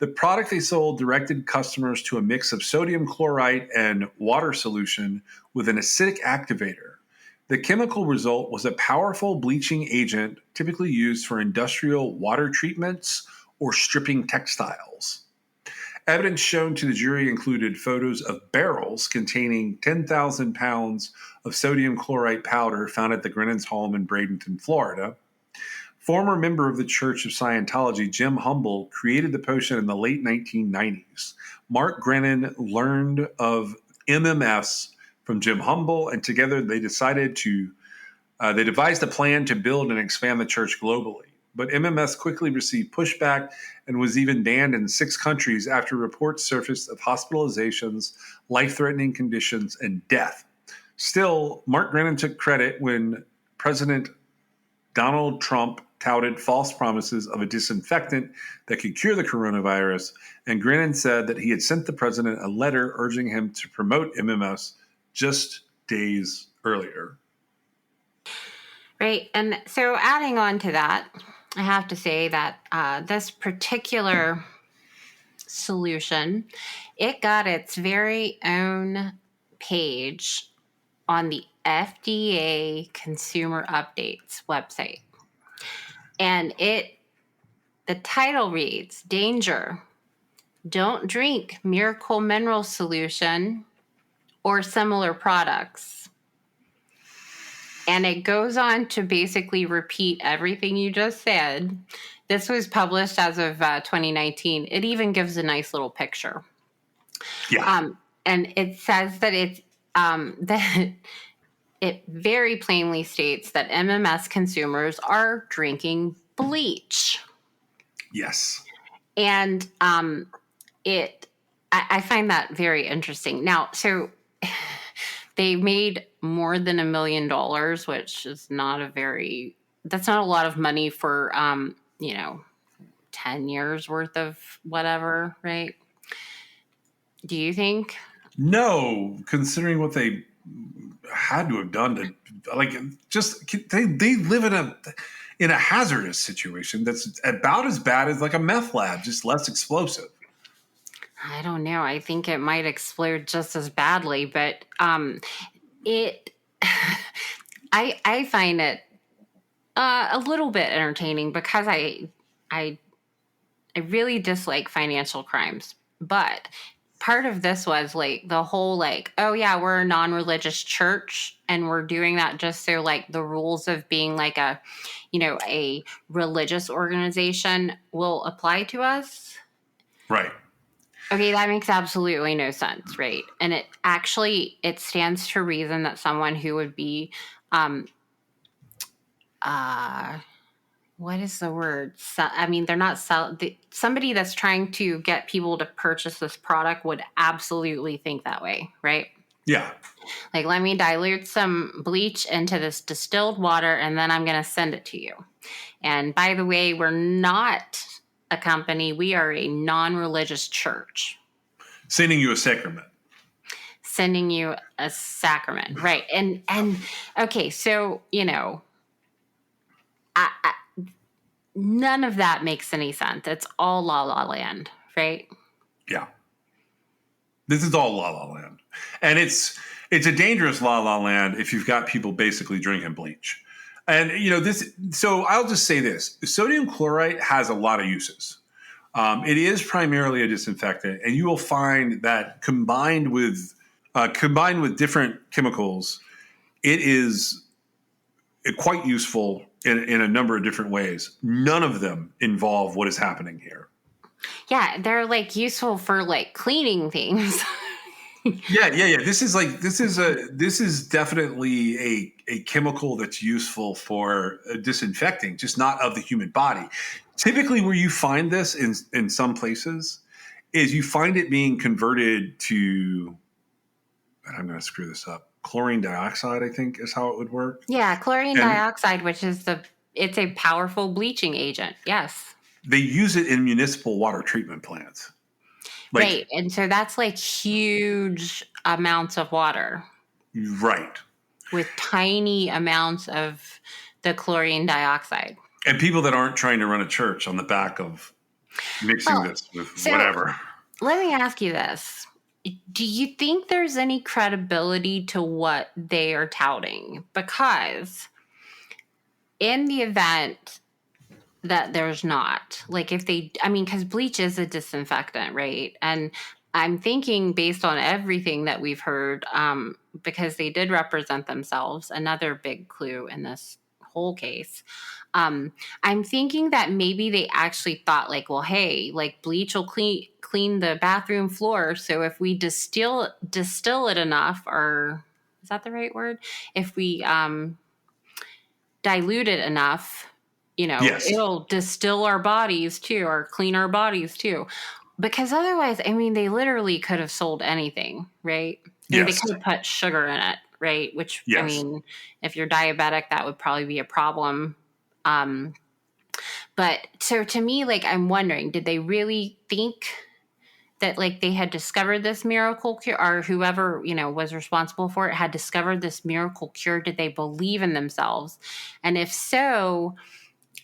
The product they sold directed customers to a mix of sodium chloride and water solution with an acidic activator. The chemical result was a powerful bleaching agent typically used for industrial water treatments or stripping textiles. Evidence shown to the jury included photos of barrels containing 10,000 pounds of sodium chloride powder found at the Grennan's home in Bradenton, Florida. Former member of the Church of Scientology, Jim Humble, created the potion in the late 1990s. Mark Grennan learned of MMS from Jim Humble, and together they decided they devised a plan to build and expand the church globally. But MMS quickly received pushback and was even banned in 6 countries after reports surfaced of hospitalizations, life-threatening conditions, and death. Still, Mark Grennan took credit when President Donald Trump touted false promises of a disinfectant that could cure the coronavirus, and Grennan said that he had sent the president a letter urging him to promote MMS just days earlier. Right. And so adding on to that, I have to say that this particular solution, it got its very own page on the FDA Consumer Updates website. And the title reads, Danger, don't drink Miracle Mineral Solution or similar products. And it goes on to basically repeat everything you just said. This was published as of 2019. It even gives a nice little picture. Yeah. And it says that that it very plainly states that MMS consumers are drinking bleach. Yes. And I find that very interesting. Now, so they made more than $1 million, which is that's not a lot of money for, 10 years worth of whatever, right? Do you think? No, considering what they had to have done they live in a hazardous situation that's about as bad as like a meth lab, just less explosive. I don't know. I think it might explode just as badly, but I find it a little bit entertaining because I really dislike financial crimes. But part of this was like the whole like, oh yeah, we're a non-religious church and we're doing that just so like the rules of being like a religious organization will apply to us. Right. Okay, that makes absolutely no sense, right? And it stands to reason that someone who would be what is the word? I mean, they're not somebody that's trying to get people to purchase this product would absolutely think that way, right? Yeah. Like, let me dilute some bleach into this distilled water and then I'm going to send it to you. And by the way, we're not a company. We are a non-religious church. Sending you a sacrament. Sending you a sacrament. Right. And okay, so, none of that makes any sense. It's all La La Land, right? Yeah. This is all La La Land. And it's a dangerous La La Land if you've got people basically drinking bleach. And, so I'll just say this. Sodium chlorite has a lot of uses. It is primarily a disinfectant, and you will find that combined with different chemicals, it is quite useful in a number of different ways. None of them involve what is happening here. Yeah, they're like useful for like cleaning things. Yeah. This is definitely a chemical that's useful for disinfecting, just not of the human body. Typically, where you find this in some places is you find it being converted to, and I'm going to screw this up, chlorine dioxide, I think is how it would work. Yeah, chlorine dioxide, which is it's a powerful bleaching agent. Yes. They use it in municipal water treatment plants. Right. And so that's like huge amounts of water. Right. With tiny amounts of the chlorine dioxide. And people that aren't trying to run a church on the back of mixing this with whatever. Let me ask you this. Do you think there's any credibility to what they are touting? Because in the event that there's not, like because bleach is a disinfectant, right? And I'm thinking based on everything that we've heard, because they did represent themselves, another big clue in this whole case. I'm thinking that maybe they actually thought like, well, hey, like bleach will clean the bathroom floor. So if we distill it enough, or is that the right word? If we dilute it enough, yes. It'll distill our bodies too, or clean our bodies too. Because otherwise, I mean, they literally could have sold anything, right? And they could have put sugar in it, right? Which, I mean, if you're diabetic, that would probably be a problem. But so to me, like, I'm wondering, did they really think that like they had discovered this miracle cure, or whoever, was responsible for it had discovered this miracle cure? Did they believe in themselves? And if so,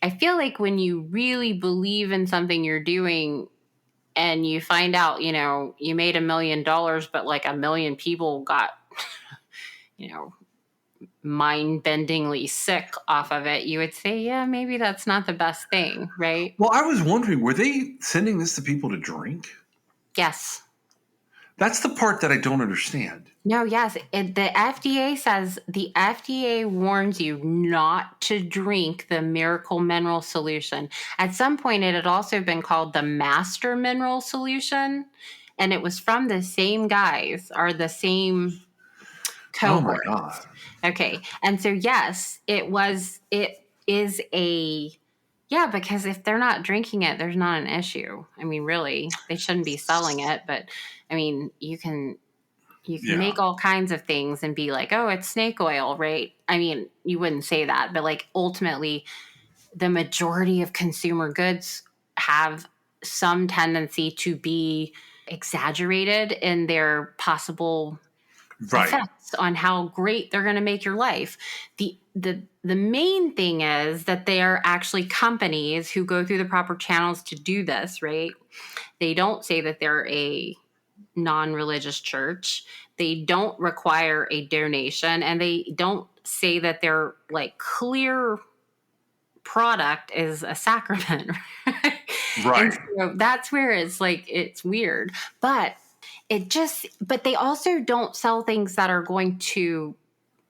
I feel like when you really believe in something you're doing and you find out, you made $1 million, but like 1 million people got, mind-bendingly sick off of it, you would say, yeah, maybe that's not the best thing, right? Well, I was wondering, were they sending this to people to drink? Yes. That's the part that I don't understand. No, yes. The FDA says the FDA warns you not to drink the miracle mineral solution. At some point, it had also been called the master mineral solution, and it was from the same guys or the same cohort. Oh my God. Okay. And so, yes, it is because if they're not drinking it, there's not an issue. I mean, really, they shouldn't be selling it, but I mean, you can make all kinds of things and be like, oh, it's snake oil, right? I mean, you wouldn't say that, but like ultimately the majority of consumer goods have some tendency to be exaggerated in their possible effects on how great they're going to make your life. The main thing is that they are actually companies who go through the proper channels to do this, right? They don't say that they're a non-religious church. They don't require a donation, and they don't say that their like clear product is a sacrament. Right. And so that's where it's like, it's weird, but they also don't sell things that are going to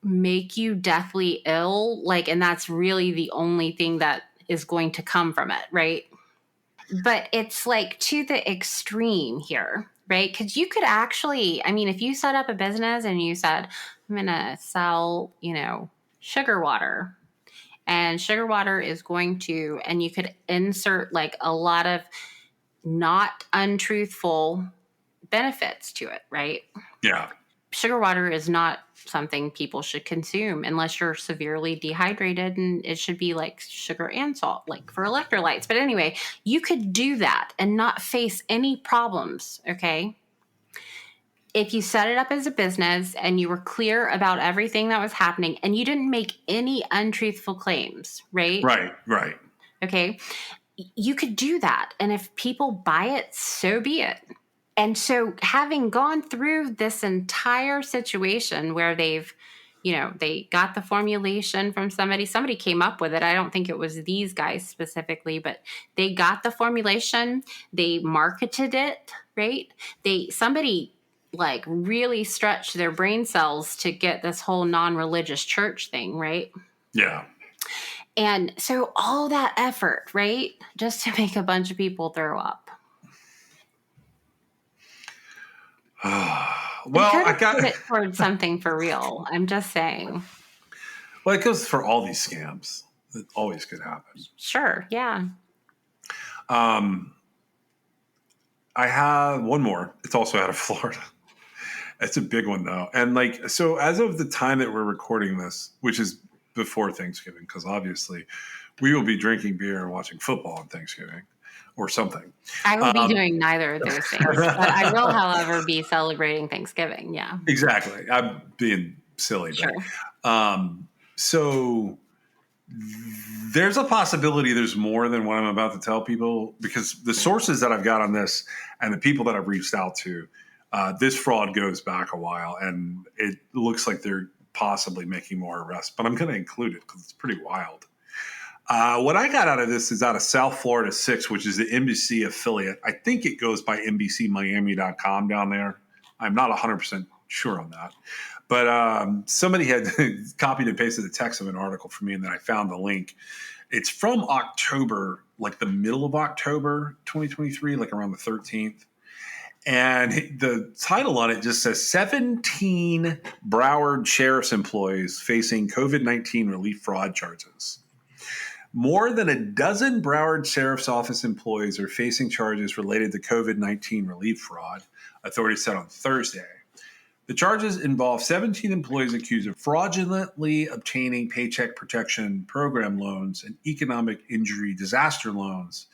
make you deathly ill. Like, and that's really the only thing that is going to come from it. Right. But it's like to the extreme here, right? Because you could actually, I mean, if you set up a business and you said, I'm going to sell, sugar water, And sugar water is going to, and you could insert like a lot of not untruthful benefits to it, right? Yeah. Sugar water is not something people should consume unless you're severely dehydrated, and it should be like sugar and salt, like for electrolytes. But anyway, you could do that and not face any problems, okay? If you set it up as a business and you were clear about everything that was happening and you didn't make any untruthful claims, right? Right. Okay. You could do that. And if people buy it, so be it. And so having gone through this entire situation where they've, they got the formulation from somebody came up with it. I don't think it was these guys specifically, but they got the formulation, they marketed it, right? Somebody like really stretched their brain cells to get this whole non-religious church thing, right? Yeah. And so all that effort, right? Just to make a bunch of people throw up. Well, I got put it towards something for real. I'm just saying. Well, it goes for all these scams. It always could happen. Sure. Yeah. I have one more. It's also out of Florida. It's a big one though. And so as of the time that we're recording this, which is before Thanksgiving, because obviously we will be drinking beer and watching football on Thanksgiving or something. I will be doing neither of those things, but I will, however, be celebrating Thanksgiving. Yeah. Exactly. I'm being silly. Sure. So there's a possibility there's more than what I'm about to tell people, because the sources that I've got on this and the people that I've reached out to, this fraud goes back a while, and it looks like they're possibly making more arrests, but I'm going to include it because it's pretty wild. What I got out of this is out of South Florida 6, which is the NBC affiliate. I think it goes by NBCmiami.com down there. I'm not 100% sure on that. But somebody had copied and pasted the text of an article for me, and then I found the link. It's from October, like the middle of October 2023, like around the 13th. And the title on it just says 17 Broward Sheriff's employees facing COVID-19 relief fraud charges. More than a dozen Broward Sheriff's Office employees are facing charges related to COVID-19 relief fraud, authorities said on Thursday. The charges involve 17 employees accused of fraudulently obtaining Paycheck Protection Program loans and economic injury disaster loans.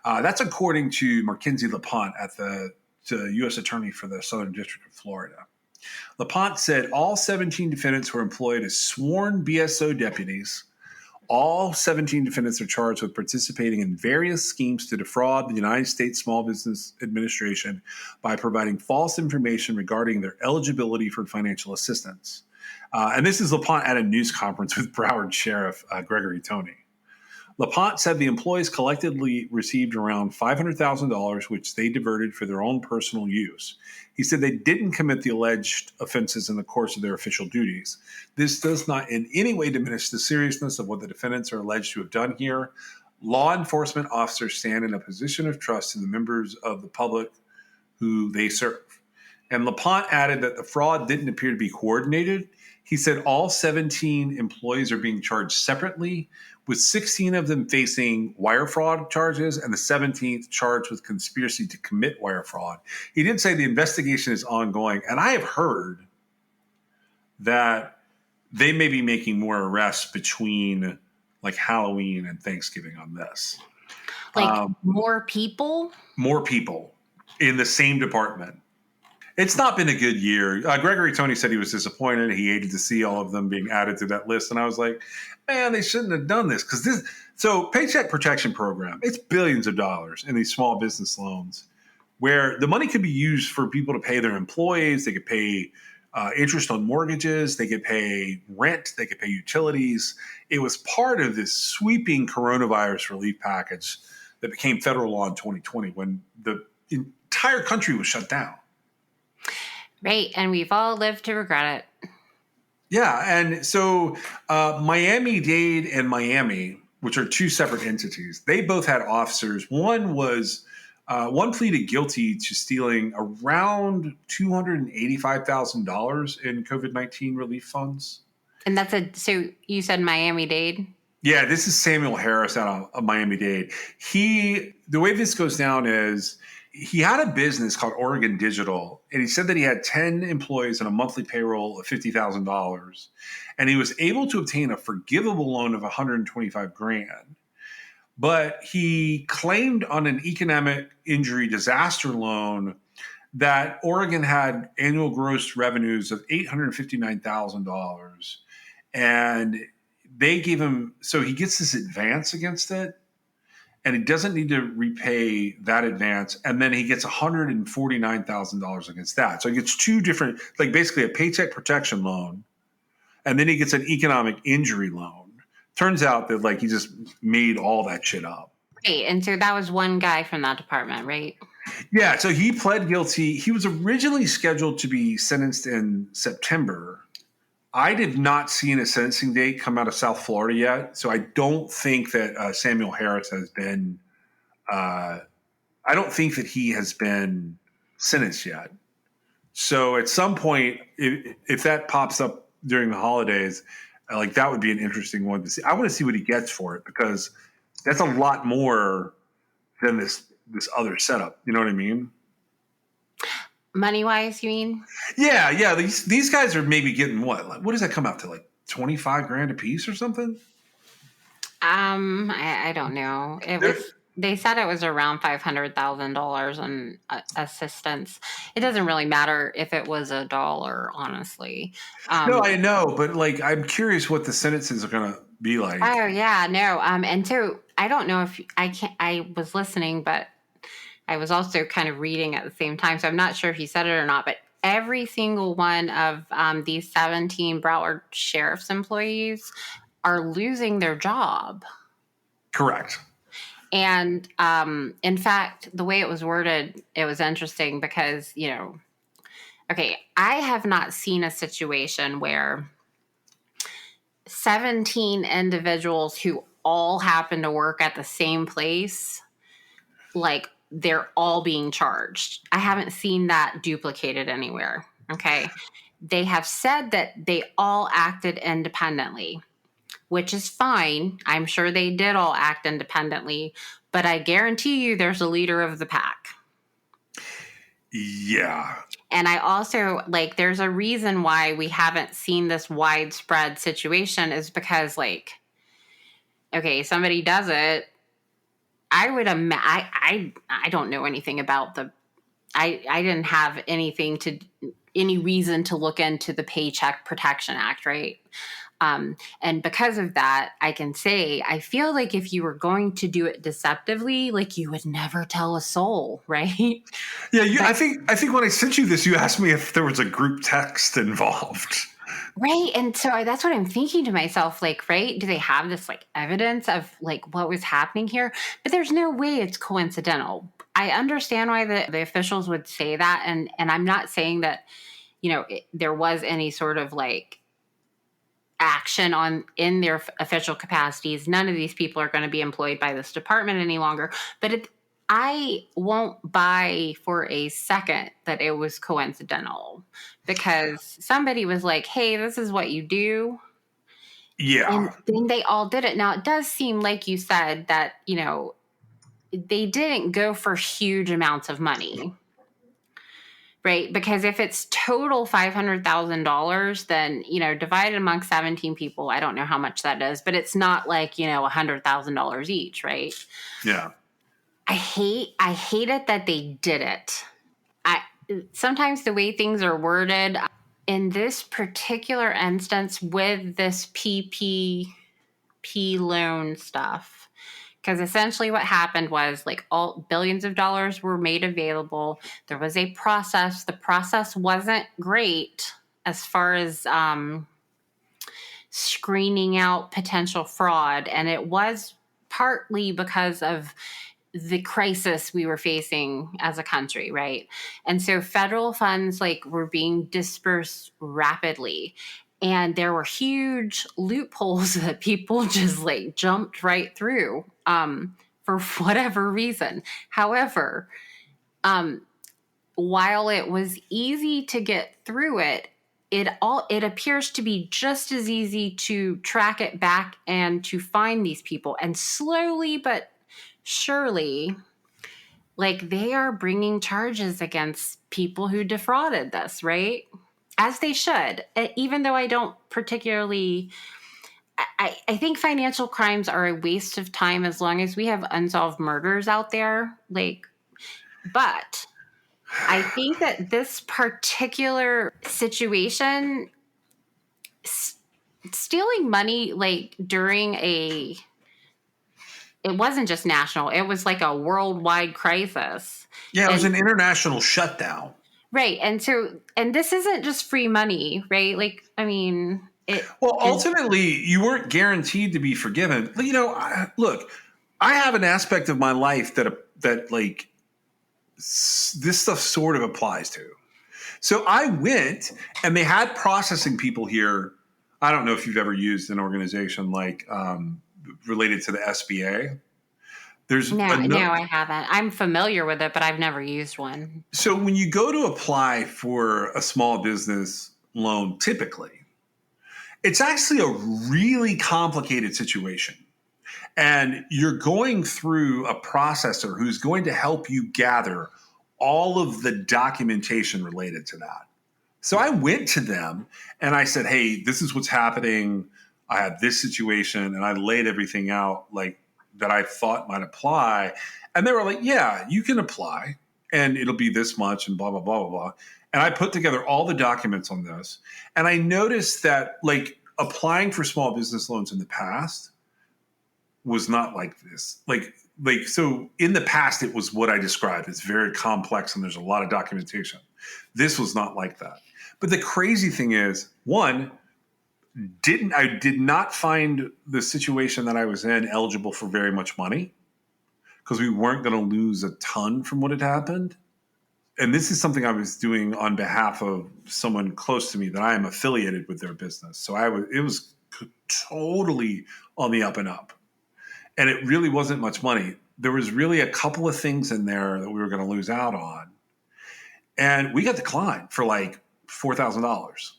That's according to Mackenzie LaPont at the U.S. Attorney for the Southern District of Florida. LaPont said all 17 defendants were employed as sworn BSO deputies. All 17 defendants are charged with participating in various schemes to defraud the United States Small Business Administration by providing false information regarding their eligibility for financial assistance. And this is LaPont at a news conference with Broward Sheriff Gregory Toney. LaPont said the employees collectively received around $500,000, which they diverted for their own personal use. He said they didn't commit the alleged offenses in the course of their official duties. This does not in any way diminish the seriousness of what the defendants are alleged to have done here. Law enforcement officers stand in a position of trust in the members of the public who they serve. And LaPont added that the fraud didn't appear to be coordinated. He said all 17 employees are being charged separately, with 16 of them facing wire fraud charges and the 17th charged with conspiracy to commit wire fraud. He did say the investigation is ongoing, and I have heard that they may be making more arrests between like Halloween and Thanksgiving on this. Like more people? More people in the same department. It's not been a good year. Gregory Toney said he was disappointed. He hated to see all of them being added to that list. And I was like, man, they shouldn't have done this. So Paycheck Protection Program, it's billions of dollars in these small business loans where the money could be used for people to pay their employees. They could pay interest on mortgages. They could pay rent. They could pay utilities. It was part of this sweeping coronavirus relief package that became federal law in 2020 when the entire country was shut down. Right. And we've all lived to regret it. Yeah. And so Miami-Dade and Miami, which are two separate entities, they both had officers. One pleaded guilty to stealing around $285,000 in COVID-19 relief funds. And so you said Miami-Dade? Yeah, this is Samuel Harris out of Miami-Dade. The way this goes down is he had a business called Oregon Digital, and he said that he had 10 employees and a monthly payroll of $50,000, and he was able to obtain a forgivable loan of 125 grand. But he claimed on an economic injury disaster loan that Oregon had annual gross revenues of $859,000, and they gave him, so he gets this advance against it, and he doesn't need to repay that advance, and then he gets $149,000 against that. So he gets two different, like basically a paycheck protection loan, and then he gets an economic injury loan. Turns out that like he just made all that shit up. Right. And so that was one guy from that department, right? Yeah, so he pled guilty. He was originally scheduled to be sentenced in September. I did not see a sentencing date come out of South Florida yet, so I don't think that Samuel Harris has been. I don't think that he has been sentenced yet. So at some point, if that pops up during the holidays, like that would be an interesting one to see. I want to see what he gets for it because that's a lot more than this other setup. You know what I mean? Money wise, you mean? Yeah. These guys are maybe getting what? Like, what does that come out to? Like 25 grand a piece or something? I don't know. They said it was around $500,000 in assistance. It doesn't really matter if it was a dollar, honestly. No, I know, but like I'm curious what the sentences are going to be like. Oh yeah, no. And so I don't know if I was listening, but I was also kind of reading at the same time, so I'm not sure if he said it or not. But every single one of these 17 Broward Sheriff's employees are losing their job. Correct. And in fact, the way it was worded, it was interesting because, okay, I have not seen a situation where 17 individuals who all happen to work at the same place, like they're all being charged. I haven't seen that duplicated anywhere. Okay. They have said that they all acted independently, which is fine. I'm sure they did all act independently, but I guarantee you there's a leader of the pack. Yeah. And I also, like, there's a reason why we haven't seen this widespread situation is because, like, okay, somebody does it. I would I don't know anything about I didn't have any reason to look into the Paycheck Protection Act, right? And because of that, I can say, I feel like if you were going to do it deceptively, like you would never tell a soul, right? Yeah, I think when I sent you this, you asked me if there was a group text involved. Right. And so that's what I'm thinking to myself, like, right? Do they have this like evidence of like what was happening here? But there's no way it's coincidental. I understand why the officials would say that. And I'm not saying that, there was any sort of like action in their official capacities. None of these people are going to be employed by this department any longer. But I won't buy for a second that it was coincidental because somebody was like, hey, this is what you do. Yeah. And then they all did it. Now, it does seem like you said that, they didn't go for huge amounts of money. Right? Because if it's total $500,000, then, divided among 17 people, I don't know how much that is, but it's not like, $100,000 each, right? Yeah. I hate it that they did it. Sometimes the way things are worded in this particular instance with this PPP loan stuff, because essentially what happened was like all billions of dollars were made available. There was a process. The process wasn't great as far as screening out potential fraud. And it was partly because of the crisis we were facing as a country, right? And so federal funds like were being dispersed rapidly. And there were huge loopholes that people just like jumped right through for whatever reason. However, while it was easy to get through it, it appears to be just as easy to track it back and to find these people. And slowly but surely, like, they are bringing charges against people who defrauded this, right? As they should. Even though I don't particularly, I think financial crimes are a waste of time as long as we have unsolved murders out there. Like, but I think that this particular situation, stealing money, like during it wasn't just national, it was like a worldwide crisis. Yeah, it was And an international shutdown. right. And this isn't just free money, right? Like, I mean, Well, ultimately, you weren't guaranteed to be forgiven. You know, look, I have an aspect of my life that like this stuff sort of applies to. So I went, and they had processing people here. I don't know if you've ever used an organization like related to the SBA. no, I haven't. I'm familiar with it, but I've never used one. So when you go to apply for a small business loan, typically, it's actually a really complicated situation. And you're going through a processor who's going to help you gather all of the documentation related to that. So I went to them and I said, hey, this is what's happening. I had this situation, and I laid everything out like that I thought might apply. And they were like, yeah, you can apply and it'll be this much and blah, blah, blah, blah, blah. And I put together all the documents on this. And I noticed that like applying for small business loans in the past was not like this. Like so in the past, it was what I described. It's very complex and there's a lot of documentation. This was not like that. But the crazy thing is, one, I did not find the situation that I was in eligible for very much money because we weren't going to lose a ton from what had happened. And this is something I was doing on behalf of someone close to me that I am affiliated with their business. So it was totally on the up and up. And it really wasn't much money. There was really a couple of things in there that we were going to lose out on. And we got declined for like $4,000.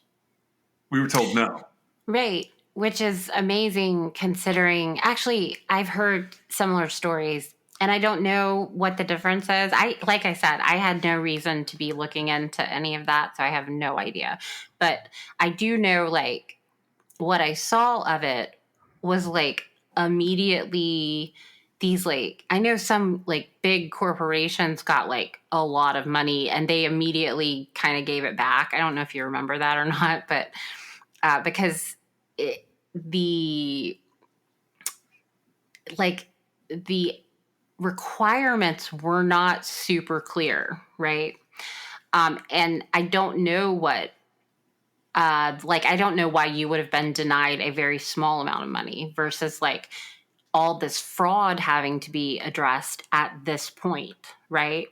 We were told no. Right. Which is amazing considering, actually, I've heard similar stories and I don't know what the difference is. Like I said, I had no reason to be looking into any of that. So I have no idea. But I do know, like, what I saw of it was like immediately these, like, I know some like big corporations got like a lot of money and they immediately kind of gave it back. I don't know if you remember that or not, but because the requirements were not super clear, right? And I don't know what, I don't know why you would have been denied a very small amount of money versus like all this fraud having to be addressed at this point, right?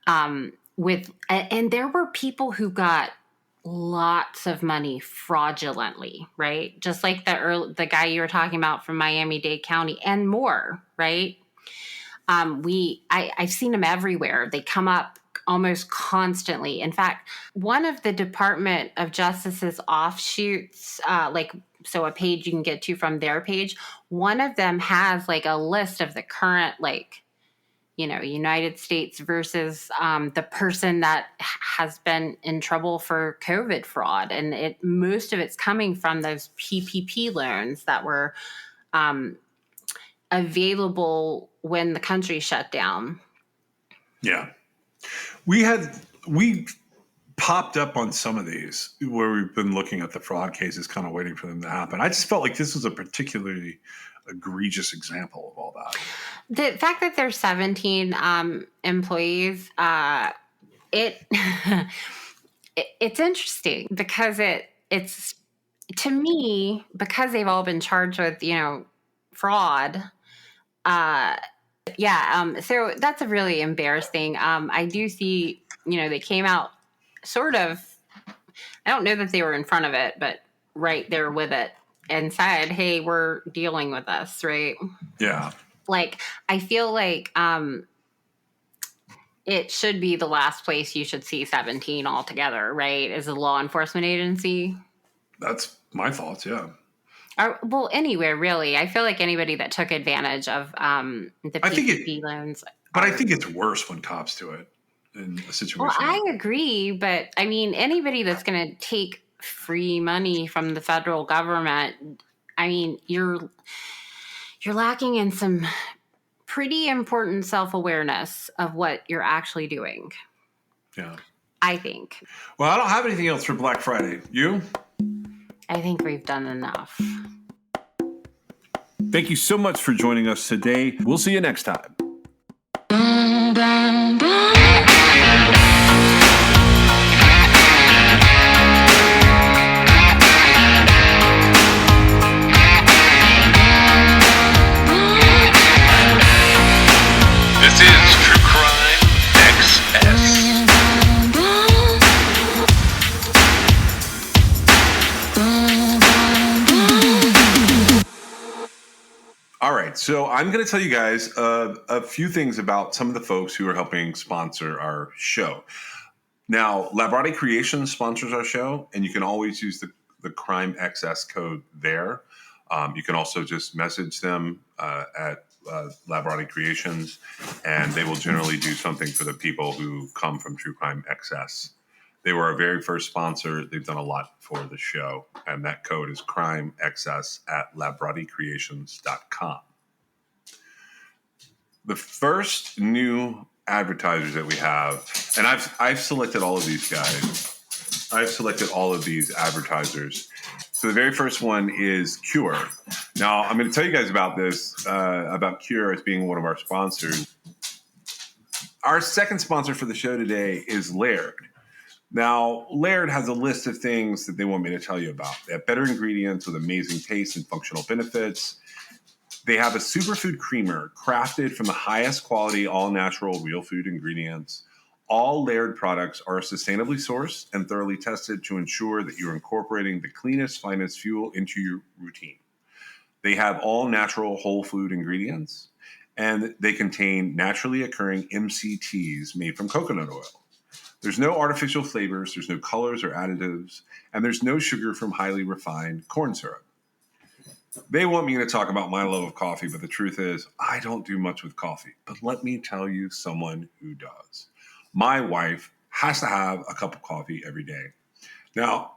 And there were people who got lots of money fraudulently, right? Just like the guy you were talking about from Miami-Dade County and more, right? I've seen them everywhere. They come up almost constantly. In fact, one of the Department of Justice's offshoots, so a page you can get to from their page, one of them has like a list of the current, like, you know, United States versus the person that has been in trouble for COVID fraud. And most of it's coming from those PPP loans that were available when the country shut down. Yeah. We popped up on some of these where we've been looking at the fraud cases, kind of waiting for them to happen. I just felt like this was a particularly egregious example of all that. The fact that there's 17 employees, it's interesting because it's to me, because they've all been charged with, you know, fraud. So that's a really embarrassing. I do see, you know, they came out sort of, I don't know that they were in front of it, but right there with it and said, hey, we're dealing with this, right? Yeah. Like, I feel like it should be the last place you should see 17 altogether, right? As a law enforcement agency. That's my thoughts, yeah. Or, well, anywhere really. I feel like anybody that took advantage of the I think PPP loans but I are. think it's worse when cops do it in a Well, situation I like that. agree, but I mean, anybody that's going to take free money from the federal government, I mean, you're lacking in some pretty important self-awareness of what you're actually doing, Yeah. I think. Well, I don't have anything else for Black Friday. You? I think we've done enough. Thank you so much for joining us today. We'll see you next time. This is True Crime XS. All right, so I'm going to tell you guys a few things about some of the folks who are helping sponsor our show. Now, Labrati Creations sponsors our show, and you can always use the Crime XS code there. You can also just message them at Labrati Creations, and they will generally do something for the people who come from True Crime XS. They were our very first sponsor. They've done a lot for the show, and that code is CrimeXS at LabratiCreations.com. The first new advertisers that we have, and I've selected all of these guys. I've selected all of these advertisers. So the very first one is Cure. Now I'm going to tell you guys about this, about Cure as being one of our sponsors. Our second sponsor for the show today is Laird. Now, Laird has a list of things that they want me to tell you about. They have better ingredients with amazing taste and functional benefits. They have a superfood creamer crafted from the highest quality, all-natural, real food ingredients. All Laird products are sustainably sourced and thoroughly tested to ensure that you're incorporating the cleanest, finest fuel into your routine. They have all natural whole food ingredients, and they contain naturally occurring MCTs made from coconut oil. There's no artificial flavors, there's no colors or additives, and there's no sugar from highly refined corn syrup. They want me to talk about my love of coffee, but the truth is, I don't do much with coffee. But let me tell you someone who does. My wife has to have a cup of coffee every day. Now,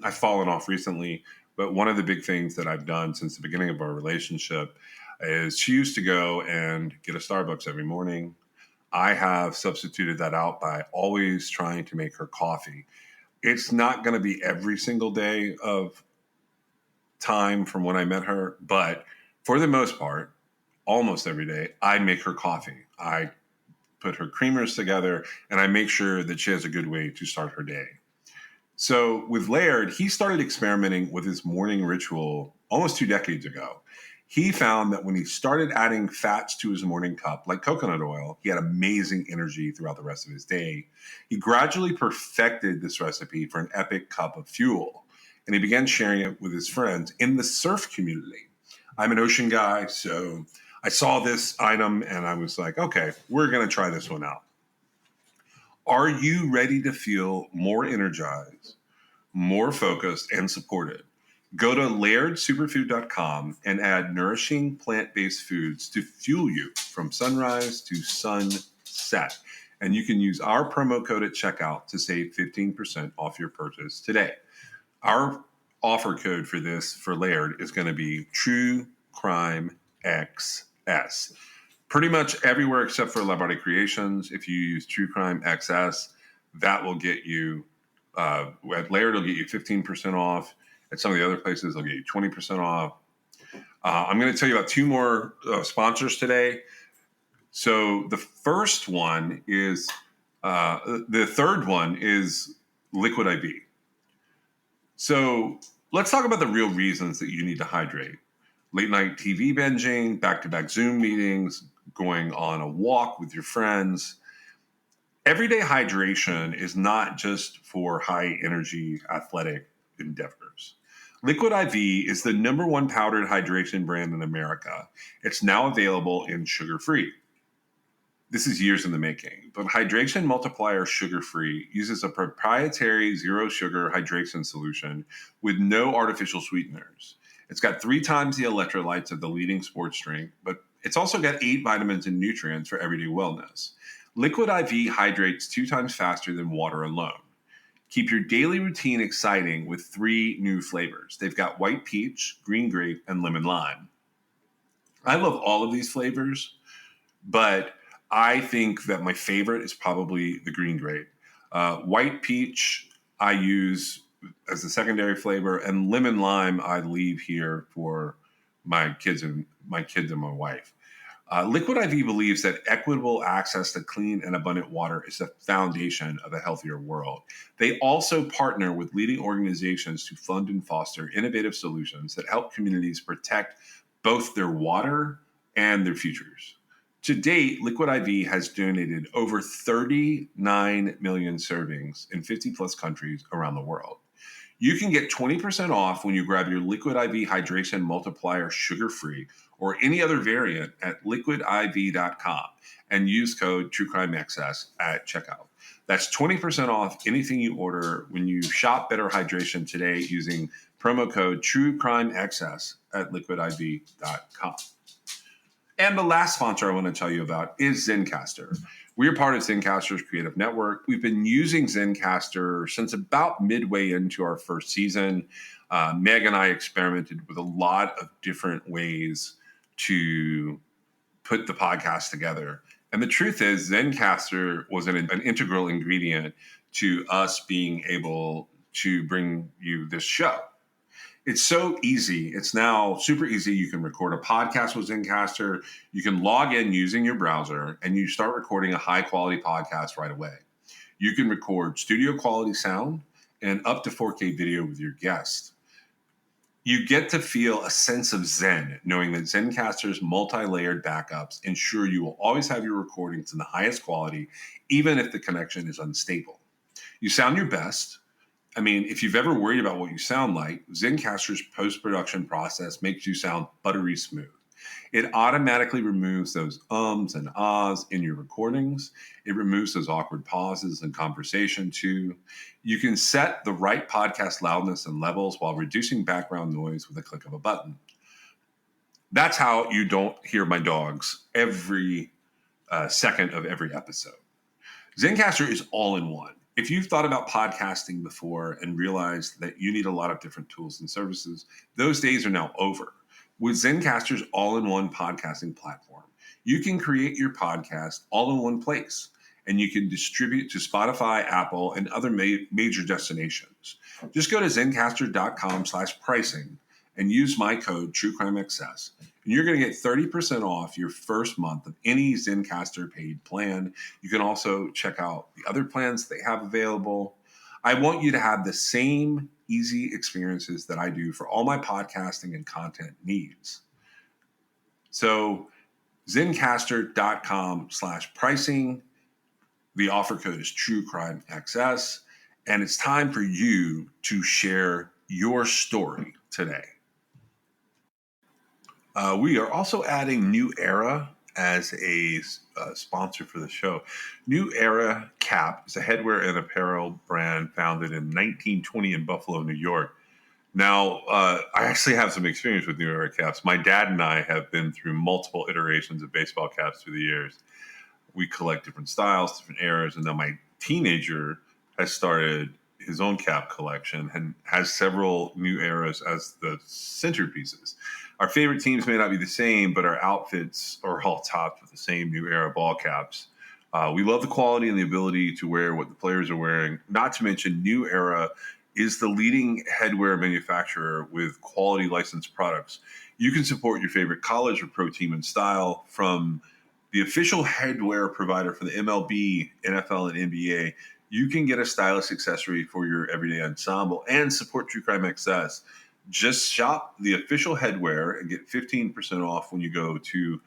I've fallen off recently, but one of the big things that I've done since the beginning of our relationship is she used to go and get a Starbucks every morning. I have substituted that out by always trying to make her coffee. It's not going to be every single day of time from when I met her, but for the most part, almost every day, I make her coffee. I put her creamers together and I make sure that she has a good way to start her day. So with Laird, he started experimenting with his morning ritual almost 2 decades ago. He found that when he started adding fats to his morning cup, like coconut oil, he had amazing energy throughout the rest of his day. He gradually perfected this recipe for an epic cup of fuel, and he began sharing it with his friends in the surf community. I'm an ocean guy, so I saw this item and I was like, okay, we're going to try this one out. Are you ready to feel more energized, more focused, and supported? Go to lairdsuperfood.com and add nourishing plant-based foods to fuel you from sunrise to sunset. And you can use our promo code at checkout to save 15% off your purchase today. Our offer code for this for Laird is going to be True Crime XS. Pretty much everywhere except for Labrati Creations. If you use True Crime XS, that will get you, at Laird, it'll get you 15% off. At some of the other places, they'll get you 20% off. I'm going to tell you about two more sponsors today. So the first one is, the third one is Liquid IV. So let's talk about the real reasons that you need to hydrate. Late night TV binging, back-to-back Zoom meetings, going on a walk with your friends. Everyday hydration is not just for high-energy athletic endeavors. Liquid IV is the #1 powdered hydration brand in America. It's now available in sugar-free. This is years in the making, but Hydration Multiplier Sugar Free uses a proprietary zero sugar hydration solution with no artificial sweeteners. It's got 3 times the electrolytes of the leading sports drink, but it's also got 8 vitamins and nutrients for everyday wellness. Liquid IV hydrates 2 times faster than water alone. Keep your daily routine exciting with 3 new flavors. They've got white peach, green grape, and lemon lime. I love all of these flavors, but I think that my favorite is probably the green grape. White peach I use as the secondary flavor, and lemon lime I leave here for my kids and my wife. Liquid IV believes that equitable access to clean and abundant water is the foundation of a healthier world. They also partner with leading organizations to fund and foster innovative solutions that help communities protect both their water and their futures. To date, Liquid IV has donated over 39 million servings in 50 plus countries around the world. You can get 20% off when you grab your Liquid IV Hydration Multiplier Sugar Free or any other variant at liquidiv.com and use code TrueCrimeXS at checkout. That's 20% off anything you order when you shop Better Hydration today using promo code TrueCrimeXS at liquidiv.com. And the last sponsor I want to tell you about is Zencastr. We are part of Zencastr's creative network. We've been using Zencastr since about midway into our first season. Meg and I experimented with a lot of different ways to put the podcast together. And the truth is, Zencastr was an integral ingredient to us being able to bring you this show. It's so easy. It's now super easy. You can record a podcast with Zencastr. You can log in using your browser and you start recording a high quality podcast right away. You can record studio quality sound and up to 4K video with your guest. You get to feel a sense of zen knowing that Zencastr's multi-layered backups ensure you will always have your recordings in the highest quality, even if the connection is unstable. You sound your best. I mean, if you've ever worried about what you sound like, Zencastr's post-production process makes you sound buttery smooth. It automatically removes those ums and ahs in your recordings. It removes those awkward pauses in conversation too. You can set the right podcast loudness and levels while reducing background noise with a click of a button. That's how you don't hear my dogs every second of every episode. Zencastr is all in one. If you've thought about podcasting before and realized that you need a lot of different tools and services, those days are now over. With Zencastr's all-in-one podcasting platform, you can create your podcast all in one place, and you can distribute to Spotify, Apple, and other major destinations. Just go to zencastr.com/pricing and use my code TrueCrimeXS, and you're going to get 30% off your first month of any Zencastr paid plan. You can also check out the other plans they have available. I want you to have the same easy experiences that I do for all my podcasting and content needs. So zencastr.com/pricing. The offer code is TrueCrimeXS, and it's time for you to share your story today. We are also adding New Era as a sponsor for the show. New Era Cap is a headwear and apparel brand founded in 1920 in Buffalo, New York. Now, I actually have some experience with New Era caps. My dad and I have been through multiple iterations of baseball caps through the years. We collect different styles, different eras, and then my teenager has started his own cap collection and has several New Eras as the centerpieces. Our favorite teams may not be the same, but our outfits are all topped with the same New Era ball caps. We love the quality and the ability to wear what the players are wearing. Not to mention, New Era is the leading headwear manufacturer with quality licensed products. You can support your favorite college or pro team in style from the official headwear provider for the MLB, NFL, and NBA. You can get a stylish accessory for your everyday ensemble and support True Crime XS. Just shop the official headwear and get 15% off when you go to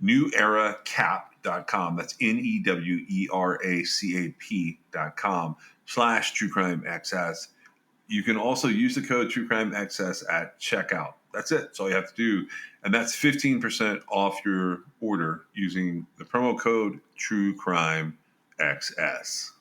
neweracap.com. That's neweracap.com/TrueCrimeXS. You can also use the code TrueCrimeXS at checkout. That's it. That's all you have to do. And that's 15% off your order using the promo code TrueCrimeXS.